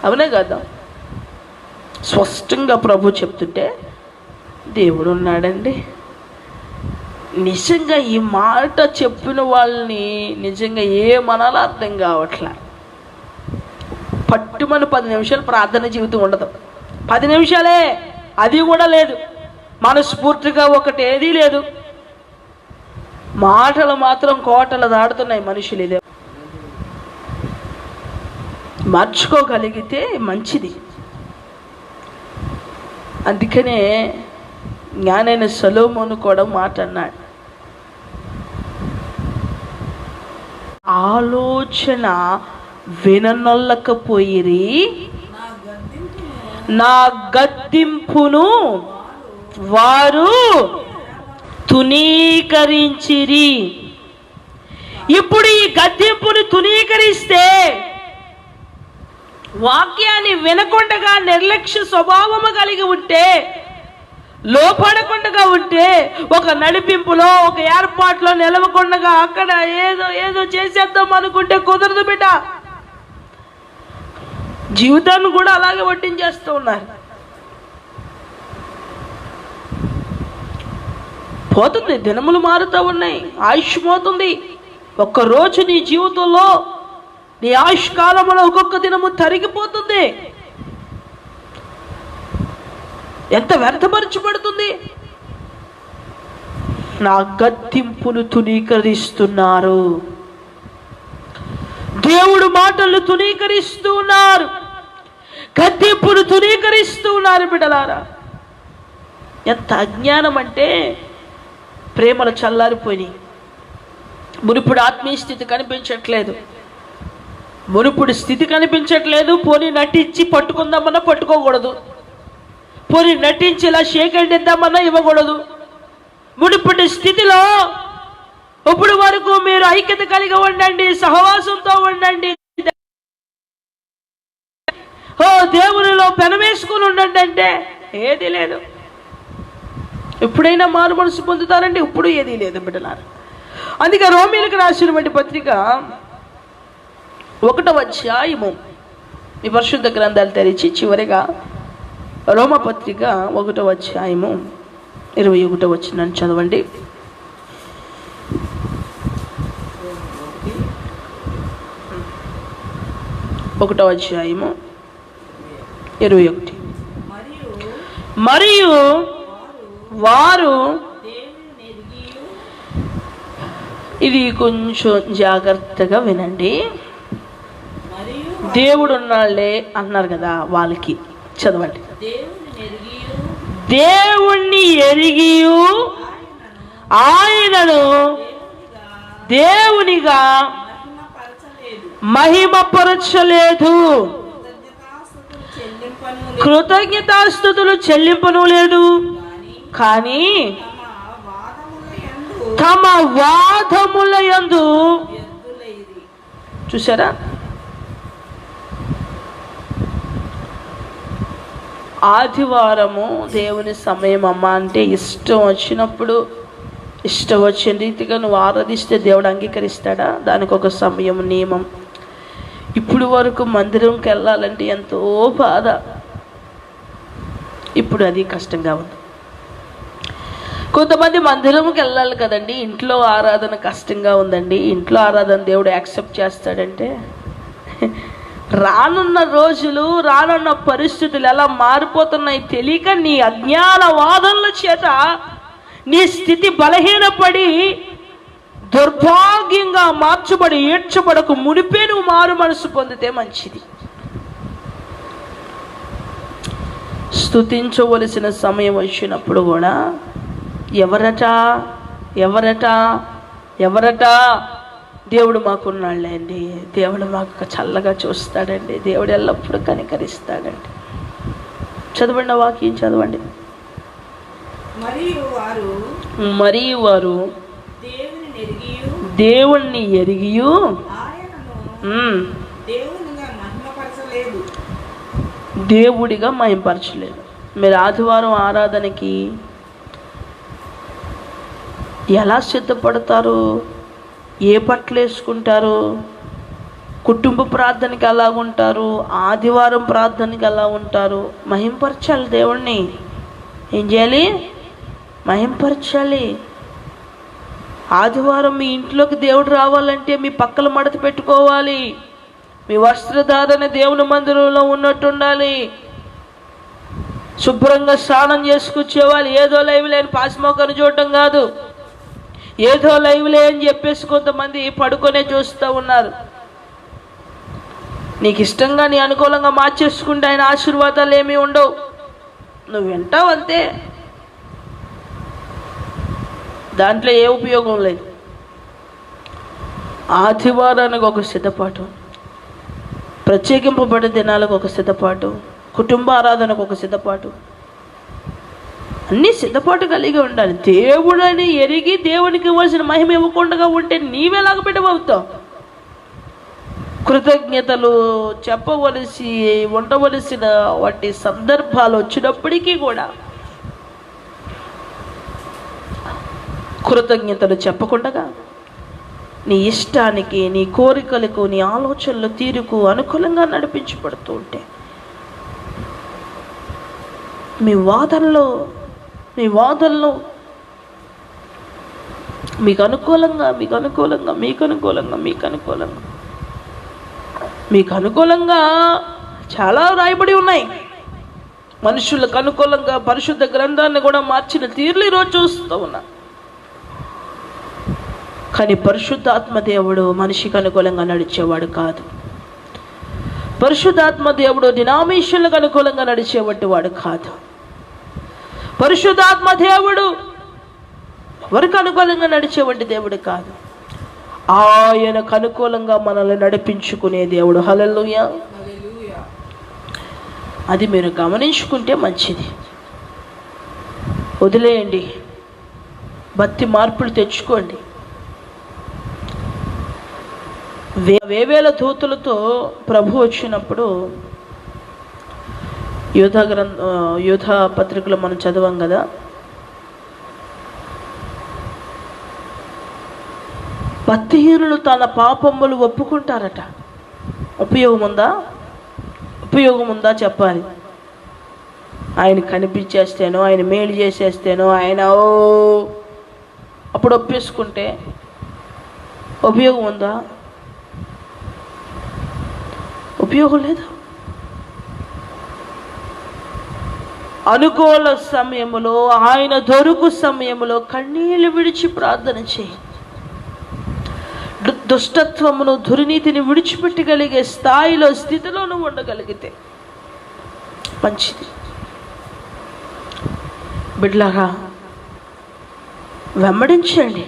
అవునే కదా? స్పష్టంగా ప్రభు చెప్తుంటే దేవుడు ఉన్నాడండి. నిజంగా ఈ మాట చెప్పిన వాళ్ళని నిజంగా ఏమనాలో అర్థం కావట్లే. పట్టుమని 10 నిమిషాలు ప్రార్థన జీవితం ఉండదు. 10 నిమిషాలే, అది కూడా లేదు. మనస్ఫూర్తిగా ఒకటి ఏదీ లేదు. మాటలు మాత్రం కోటలు దాడుతున్నాయి మనుషులు. ఇదే మార్చుకోగలిగితే మంచిది. అందుకనే జ్ఞానైన సొలొమోను కూడా మాట అన్నాడు, ఆలోచన విననొల్లకపోయిరి, నా గద్దింపును వారు తునీకరించిరి. ఇప్పుడు ఈ గద్దింపును తునీకరిస్తే, వాక్యాన్ని వినకుండా నిర్లక్ష్య స్వభావము కలిగి ఉంటే, లోపడకుండా ఉంటే, ఒక నడిపింపులో ఒక ఏర్పాట్లో నిలవకుండా అక్కడ ఏదో చేసేద్దాం అనుకుంటే కుదరదు బిడ్డ. జీవితాన్ని కూడా అలాగే వడ్డించేస్తూ ఉన్నారు. పోతుంది, దినములు మారుతూ ఉన్నాయి, ఆయుష్ పోతుంది. ఒక్కరోజు నీ జీవితంలో, నీ ఆయుష్ కాలంలో ఒక్కొక్క దినము తరిగిపోతుంది. ఎంత వ్యర్థపరచబడుతుంది. నా గద్దింపును తునీకరిస్తున్నారు, దేవుడు మాటలు తునీకరిస్తూ ఉన్నారు, గద్దింపును తునీకరిస్తూ ఉన్నారు. బిడ్డలారా, ఎంత అజ్ఞానం అంటే ప్రేమలు చల్లారిపోయినాయి. మునుపుడు ఆత్మీయ స్థితి కనిపించట్లేదు, మునుపుడు స్థితి కనిపించట్లేదు. పోనీ నటించి పట్టుకుందామన్నా పట్టుకోకూడదు, పోనీ నటించి ఇలా షేక్ హ్యాండ్ ఇద్దామన్నా ఇవ్వకూడదు. మునుపటి స్థితిలో ఇప్పుడు వరకు మీరు ఐక్యత కలిగి ఉండండి, సహవాసంతో ఉండండి, ఓ దేవునిలో పెనవేసుకుని ఉండండి అంటే ఏది లేదు. ఎప్పుడైనా మారు మనసు పొందుతారంటే ఇప్పుడు ఏదీ లేదు బిడ్డలారా. అందుకే రోమీలకు రాసినటువంటి పత్రిక 1వ అధ్యాయము, ఈ పరిశుద్ధ గ్రంథాలు తెరిచి చివరిగా రోమపత్రిక 1వ అధ్యాయము 21వ వచనాన్ని చదవండి. ఒకటవ అధ్యాయము 21. మరియు వారు, ఇది కొంచెం జాగ్రత్తగా వినండి, దేవుడు ఉన్నాళ్లే అన్నారు కదా వాళ్ళకి, చదవండి. దేవుణ్ణి ఎరిగియు ఆయనను దేవునిగా మహిమపరచలేదు, కృతజ్ఞతాస్తుతులు చెల్లింపను లేదు, కానీ తమ వాదముల యందు, చూసారా, ఆదివారము దేవుని సమయం అమ్మ అంటే ఇష్టం వచ్చినప్పుడు ఇష్టం వచ్చిన రీతిగా నువ్వు ఆరాధిస్తే దేవుడు అంగీకరిస్తాడా? దానికి ఒక సమయం, నియమం. ఇప్పుడు వరకు మందిరంకి వెళ్ళాలంటే ఎంతో బాధ, ఇప్పుడు అది కష్టంగా ఉంది. కొంతమంది మందిరంకి వెళ్ళాలి కదండి, ఇంట్లో ఆరాధన కష్టంగా ఉందండి, ఇంట్లో ఆరాధన దేవుడు యాక్సెప్ట్ చేస్తాడంటే రానున్న రోజులు, రానున్న పరిస్థితులు ఎలా మారిపోతున్నాయి తెలియక నీ అజ్ఞాన వాదనల చేత నీ స్థితి బలహీనపడి దుర్భాగ్యంగా మార్చబడి ఏడ్చబడకు మునిపే నువ్వు మారు మనసు పొందితే మంచిది. స్తుతించవలసిన సమయం వచ్చినప్పుడు కూడా ఎవరట ఎవరట ఎవరట దేవుడు మాకున్నాళ్ళే అండి, దేవుడు మాకు చల్లగా చూస్తాడండి, దేవుడు ఎల్లప్పుడూ కనికరిస్తాడండి. చదవండి ఆ వాక్యం చదవండి. మరియు వారు దేవుణ్ణి ఎరిగియు దేవుడిగా మహిమపరచలేదు. మీరు ఆదివారం ఆరాధనకి ఎలా సిద్ధపడతారు, ఏ బట్టలు వేసుకుంటారు, కుటుంబ ప్రార్థనకి ఎలా ఉంటారు, ఆదివారం ప్రార్థనకి ఎలా ఉంటారు? మహిమపరచాలి దేవుణ్ణి. ఏం చేయాలి? మహిమపరచాలి. ఆదివారం మీ ఇంట్లోకి దేవుడు రావాలంటే మీ పక్కల మడత పెట్టుకోవాలి, మీ వస్త్రధారణ దేవుని మందిరంలో ఉన్నట్టు ఉండాలి, శుభ్రంగా స్నానం చేసుకొచ్చేవాళ్ళు. ఏదో లైవ్ లేని పాసిమోకను చూడటం కాదు, ఏదో లైవ్లే అని చెప్పేసి కొంతమంది పడుకొనే చూస్తూ ఉన్నారు. నీకు ఇష్టంగా నీ అనుకూలంగా మార్చేసుకుంటే ఆయన ఆశీర్వాదాలు ఏమీ ఉండవు, నువ్వు వింటావు అంతే, దాంట్లో ఏ ఉపయోగం లేదు. ఆదివారానికి ఒక సిద్ధపాటు, ప్రత్యేకింపబడిన దినాలకు ఒక సిద్ధపాటు, కుటుంబ ఆరాధనకు ఒక సిద్ధపాటు, అన్నీ సిద్ధపాటు కలిగి ఉండాలి. దేవుడని ఎరిగి దేవునికి ఇవ్వాల్సిన మహిమ ఇవ్వకుండా ఉంటే నీవెలాగ బిడ్డవవుతావు? కృతజ్ఞతలు చెప్పవలసి ఉండవలసిన వాటి సందర్భాలు వచ్చినప్పటికీ కూడా కృతజ్ఞతలు చెప్పకుండా నీ ఇష్టానికి, నీ కోరికలకు, నీ ఆలోచనలు తీరుకు అనుకూలంగా నడిపించబడుతూ ఉంటే మీ వాదనలో మీకు అనుకూలంగా చాలా రాయబడి ఉన్నాయి. మనుషులకు అనుకూలంగా పరిశుద్ధ గ్రంథాన్ని కూడా మార్చిన తీర్లు ఈరోజు చూస్తూ ఉన్నా. కానీ పరిశుద్ధాత్మ దేవుడు మనిషికి అనుకూలంగా నడిచేవాడు కాదు. పరిశుద్ధాత్మ దేవుడు డినామినేషన్లకు అనుకూలంగా నడిచేవాడు వాడు కాదు. పరిశుద్ధాత్మ దేవుడు ఎవరికి అనుకూలంగా నడిచేవాడి దేవుడు కాదు. ఆయనకు అనుకూలంగా మనల్ని నడిపించుకునే దేవుడు. హల్లెలూయా. అది మీరు గమనించుకుంటే మంచిది. వదిలేయండి, భక్తి మార్పులు తెచ్చుకోండి. వేవేల దూతలతో ప్రభు వచ్చినప్పుడు యోధ పత్రికలో మనం చదివాం కదా, భక్తిహీనులు తన పాపములు ఒప్పుకుంటారట. ఉపయోగం ఉందా చెప్పాలి. ఆయన కనిపించేస్తేనో, ఆయన మేలు చేసేస్తేనో, ఆయన అప్పుడు ఒప్పేసుకుంటే ఉపయోగం ఉందా? ఉపయోగం లేదు. అనుకూల సమయములో, ఆయన దొరుకు సమయములో కన్నీళ్లు విడిచి ప్రార్థన చేయి. దుష్టత్వమును, దుర్నీతిని విడిచిపెట్టగలిగే స్థాయిలో, స్థితిలోనూ ఉండగలిగితే మంచిది. బిడ్డలారా, వెంబడించండి,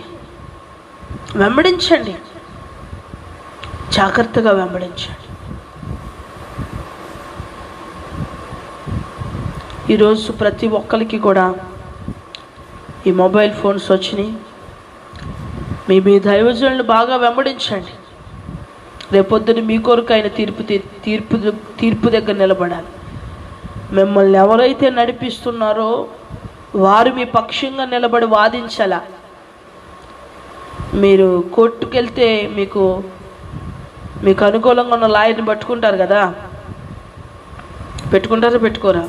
జాగ్రత్తగా వెంబడించండి. ఈరోజు ప్రతి ఒక్కరికి కూడా ఈ మొబైల్ ఫోన్స్ వచ్చినాయి. మీ దైవజనులను బాగా వెంబడించండి. రేపొద్దున మీ కొరకు ఆయన తీర్పు దగ్గర నిలబడాలి. మిమ్మల్ని ఎవరైతే నడిపిస్తున్నారో వారు మీ పక్షంగా నిలబడి వాదించాలా. మీరు కోర్టుకెళ్తే మీకు అనుకూలంగా ఉన్న లాయర్ని పట్టుకుంటారు కదా, పెట్టుకోరా?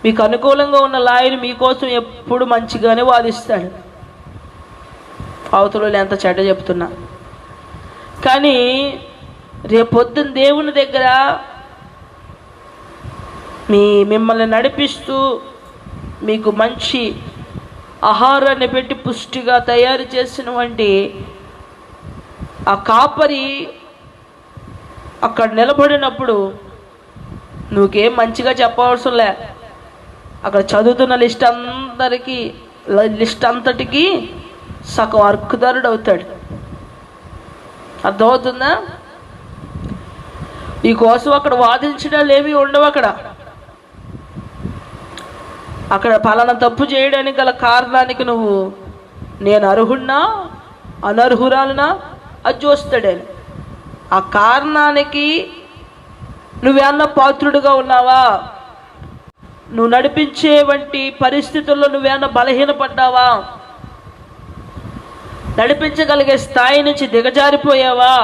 మీకు అనుకూలంగా ఉన్న లాయర్ మీకోసం ఎప్పుడు మంచిగానే వాదిస్తాడు, అవతలలో ఎంత చెడ్డ చెప్తున్నా. కానీ రేపొద్దున దేవుని దగ్గర మిమ్మల్ని నడిపిస్తూ మీకు మంచి ఆహారాన్ని పెట్టి పుష్టిగా తయారు చేసినటువంటి ఆ కాపరి అక్కడ నిలబడినప్పుడు నువ్వేం మంచిగా చెప్పవలసిన లే. అక్కడ చదువుతున్న లిస్ట్ అంతటికి సగం అర్కుదారుడు అవుతాడు. అర్థమవుతుందా? ఈ కోసం అక్కడ వాదించడాలు ఏమీ ఉండవు. అక్కడ పలానా తప్పు చేయడానికి గల కారణానికి నేను అర్హున్నా అనర్హురాలునా అది చూస్తాడని. ఆ కారణానికి నువ్వేమన్నా పాత్రుడుగా ఉన్నావా? నువ్వు నడిపించే వంటి పరిస్థితుల్లో నువ్వేమన్నా బలహీనపడ్డావా? నడిపించగలిగే స్థాయి నుంచి దిగజారిపోయావా?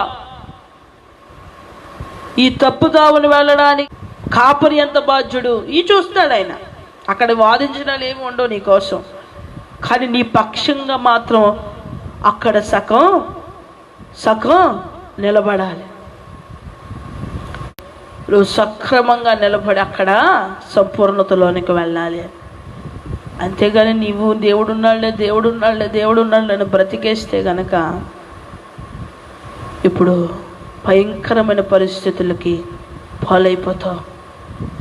ఈ తప్పుదావును వెళ్ళడానికి కాపరి ఎంత బాధ్యుడు ఈ చూస్తాడు ఆయన. అక్కడ వాదించడాలు ఏమి ఉండవు నీ కోసం, కానీ నీ పక్షంగా మాత్రం అక్కడ సగం నిలబడాలి. నువ్వు సక్రమంగా నిలబడి అక్కడ సంపూర్ణతలోనికి వెళ్ళాలి. అంతేగాని నీవు దేవుడున్నాడులే బ్రతికేస్తే గనక ఇప్పుడు భయంకరమైన పరిస్థితులకి పాలైపోతావు.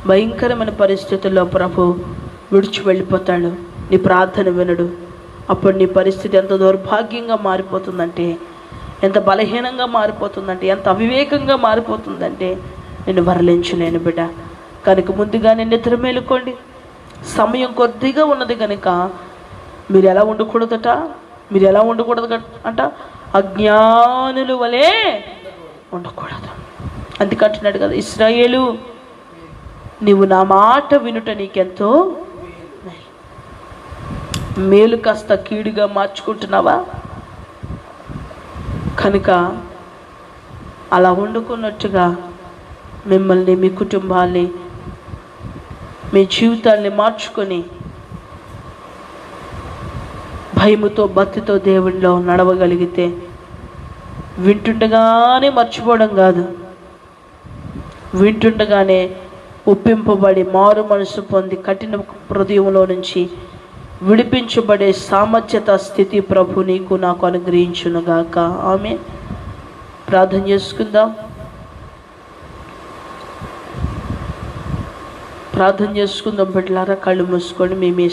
భయంకరమైన పరిస్థితుల్లో ప్రభు విడిచి వెళ్ళిపోతాడు. నీ ప్రార్థన వినడు. అప్పుడు నీ పరిస్థితి ఎంత దౌర్భాగ్యంగా మారిపోతుందంటే, ఎంత బలహీనంగా మారిపోతుందంటే, ఎంత అవివేకంగా మారిపోతుందంటే నేను వర్ణించలేను బిడ్డ. కనుక ముందుగానే నిద్ర మేలుకోండి. సమయం కొద్దిగా ఉన్నది కనుక మీరు ఎలా ఉండకూడదు అంట, అజ్ఞానుల వలె ఉండకూడదు. అందుకంటున్నాడు కదా, ఇశ్రాయేలు నీవు నా మాట వినుట నీకెంతో మేలు కాస్త కీడుగా మార్చుకుంటున్నావా? కనుక అలా వండుకున్నట్టుగా మిమ్మల్ని, మీ కుటుంబాన్ని, మీ జీవితాన్ని మార్చుకొని భయముతో భక్తితో దేవునిలో నడవగలిగితే వింటుండగానే మర్చిపోవడం కాదు, వింటుండగానే ఒప్పింపబడి మారు మనసు పొంది కఠిన హృదయంలో నుంచి విడిపించబడే సామర్థ్యత స్థితి ప్రభు నీకు నాకు అనుగ్రహించునుగాక. ఆమె ప్రార్థన చేసుకుందాం. బిడ్డలారా, కళ్ళు మూసుకొని మీ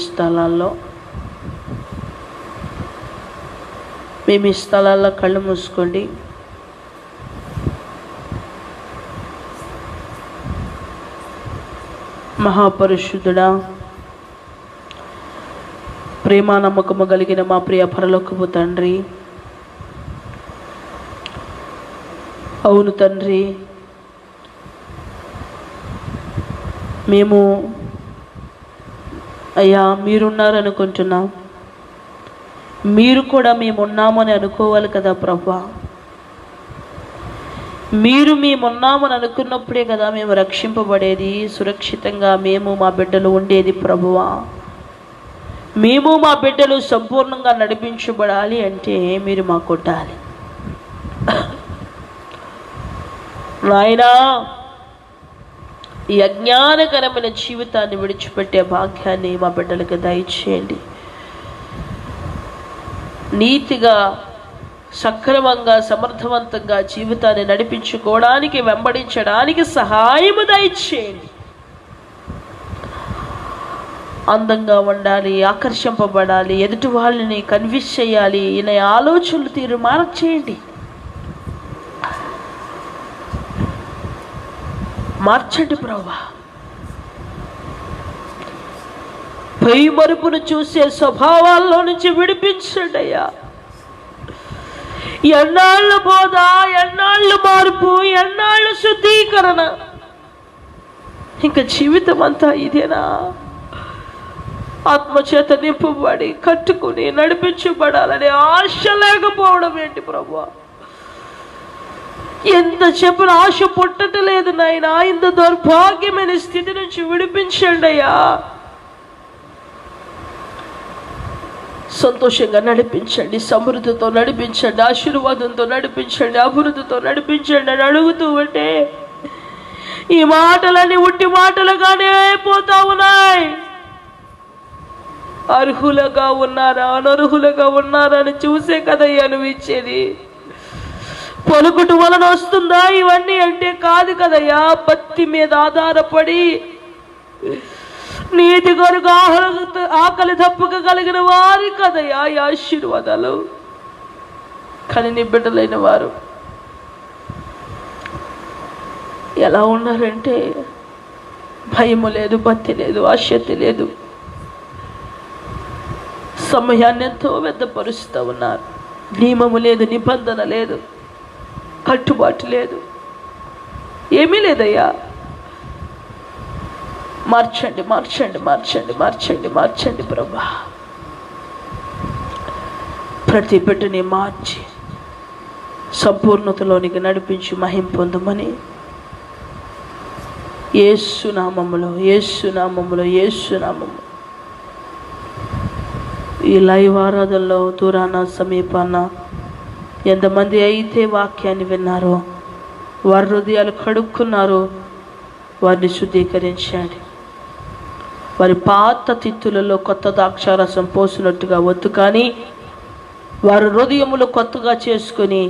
స్థలాల్లో కళ్ళు మూసుకోండి. మహాపరిశుద్ధుడా, ప్రేమ నమ్మకము కలిగిన మా ప్రియ పరలోకపు తండ్రి, అవును తండ్రి, మేము అయ్యా మీరున్నారనుకుంటున్నాం, మీరు కూడా మేమున్నామని అనుకోవాలి కదా ప్రభువా. మీరు మేమున్నామని అనుకున్నప్పుడే కదా మేము రక్షింపబడేది, సురక్షితంగా మేము మా బిడ్డలు ఉండేది ప్రభువా. మేము మా బిడ్డలు సంపూర్ణంగా నడిపించబడాలి అంటే మీరు మాకు కొట్టాలి నాయనా. ఈ అజ్ఞానకరమైన జీవితాన్ని విడిచిపెట్టే భాగ్యాన్ని మా బిడ్డలకు దయచేయండి. నీతిగా, సక్రమంగా, సమర్థవంతంగా జీవితాన్ని నడిపించుకోవడానికి, వెంబడించడానికి సహాయము దయచేయండి. అందంగా ఉండాలి, ఆకర్షింపబడాలి, ఎదుటి వాళ్ళని కన్విన్స్ చేయాలి, ఈయన ఆలోచనలు తీరు మార్చేయండి. మార్చండి ప్రభువా. పై మరుపును చూసే స్వభావాల్లో నుంచి విడిపించండి అయ్యా. ఎన్నాళ్ళు బోధ, ఎన్నాళ్ళు మార్పు, ఎన్నాళ్ళు శుద్ధీకరణ, ఇంకా జీవితం అంతా ఇదేనా? ఆత్మచేత నింపబడి కట్టుకుని నడిపించబడాలనే ఆశ లేకపోవడం ఏంటి ప్రభువా? ఎంత చెప్పిన ఆశ పుట్టలేదు నాయనా. ఇంత దౌర్భాగ్యమైన స్థితి నుంచి విడిపించండి అయ్యా. సంతోషంగా నడిపించండి, సమృద్ధితో నడిపించండి, ఆశీర్వాదంతో నడిపించండి, అభివృద్ధితో నడిపించండి అని అడుగుతూ ఉంటే ఈ మాటలన్నీ ఉట్టి మాటలుగానే పోతా ఉన్నాయి. అర్హులుగా ఉన్నారా, అనర్హులుగా ఉన్నారా అని చూసే కదయ్యా నువ్వు ఇచ్చేది. పలుకుటు వలన వస్తుందా ఇవన్నీ అంటే కాదు కదయ్యా. భక్తి మీద ఆధారపడి నీతి కొరకు ఆకలి తప్పక కలిగిన వారి కదయ్యా ఈ ఆశీర్వాదాలు. కానీ నీ బిడ్డలైన వారు ఎలా ఉన్నారంటే భయము లేదు, భక్తి లేదు, ఆసక్తి లేదు, సమయాన్ని ఎంతో వ్యర్థపరుస్తూ ఉన్నారు. నియమము లేదు, నిబంధన లేదు, కట్టుబాటు లేదు, ఏమీ లేదయ్యా. మార్చండి, మార్చండి, మార్చండి, మార్చండి, మార్చండి ప్రభా. ప్రతి బిడ్డని మార్చి సంపూర్ణతలోనికి నడిపించి మహిమ పొందమని యేసు నామములో, యేసు నామములో, యేసు నామములో ఈ లైవ్ ఆరాధనలో దూరాన సమీపాన ఎంతమంది అయితే వాక్యాన్ని విన్నారో, వారి హృదయాలు కడుక్కున్నారో వారిని శుద్ధీకరించండి. వారి పాత తిత్తులలో కొత్త ద్రాక్షారసం పోసినట్టుగా వద్దు, కానీ వారి హృదయములు కొత్తగా చేసుకొని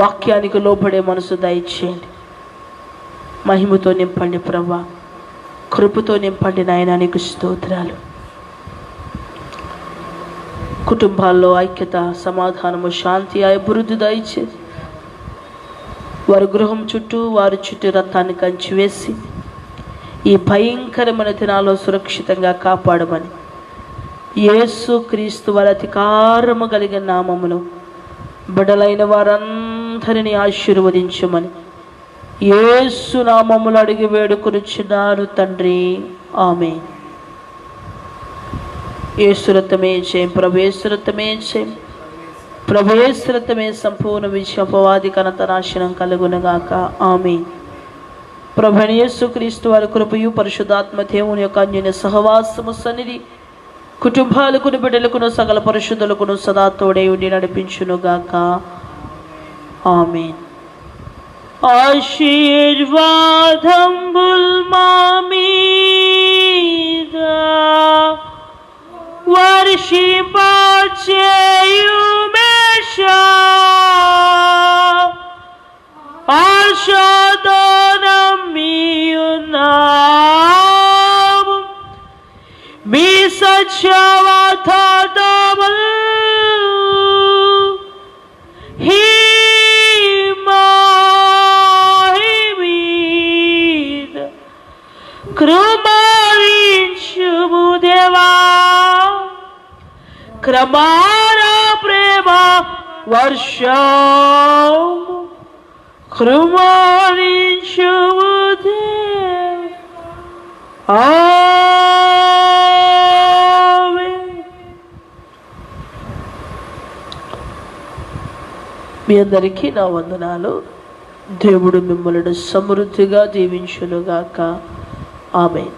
వాక్యానికి లోబడే మనసు దయచేయండి. మహిమతో నింపండి ప్రభా, కృపతో నింపండి నాయనా. నీకు స్తోత్రాలు. కుటుంబాల్లో ఐక్యత, సమాధానము, శాంతి, అభివృద్ధి దయచేసి వారి గృహం చుట్టూ, వారి చుట్టూ రథాన్ని కంచి వేసి ఈ భయంకరమైన దినాల్లో సురక్షితంగా కాపాడమని యేసు క్రీస్తు వారి అధికారము కలిగిన నామములో బిడ్డలైన వారందరినీ ఆశీర్వదించమని యేసు నామములో అడిగి వేడుకొనుచున్నాను తండ్రి, ఆమేన్. యేసురత్నమే జయం, ప్రభు యేసురత్నమే జయం, ప్రభు యేసురత్నమే సంపూర్ణ విజయం, అపవాది ఘనత నాశనం కలుగునుగాక, ఆమేన్. ప్రభువైన యేసుక్రీస్తు వారి కృపయు, పరిశుద్ధాత్మ దేవుని యొక్క అన్యోన్య సహవాసము, సన్నిధి కుటుంబాలకును, బిడ్డలకును, సకల పరిశుద్ధులకును సదా తోడై ఉండి నడిపించునుగాక, ఆమేన్. ఆశీర్వాదంబుల్ మా మీద వర్షింపచేయుమేషా, ఆశతో నమ్మియున్నాము మీ సత్యవచనములు కృపరించుము దేవా, క్రమాన ప్రేమ వర్షం కృపరించుము దేవా. ఆమేన్. మీ అందరికీ నా వందనాలు. దేవుడు మిమ్మల్ని సమృద్ధిగా దీవించునుగాక. ఆమేన్.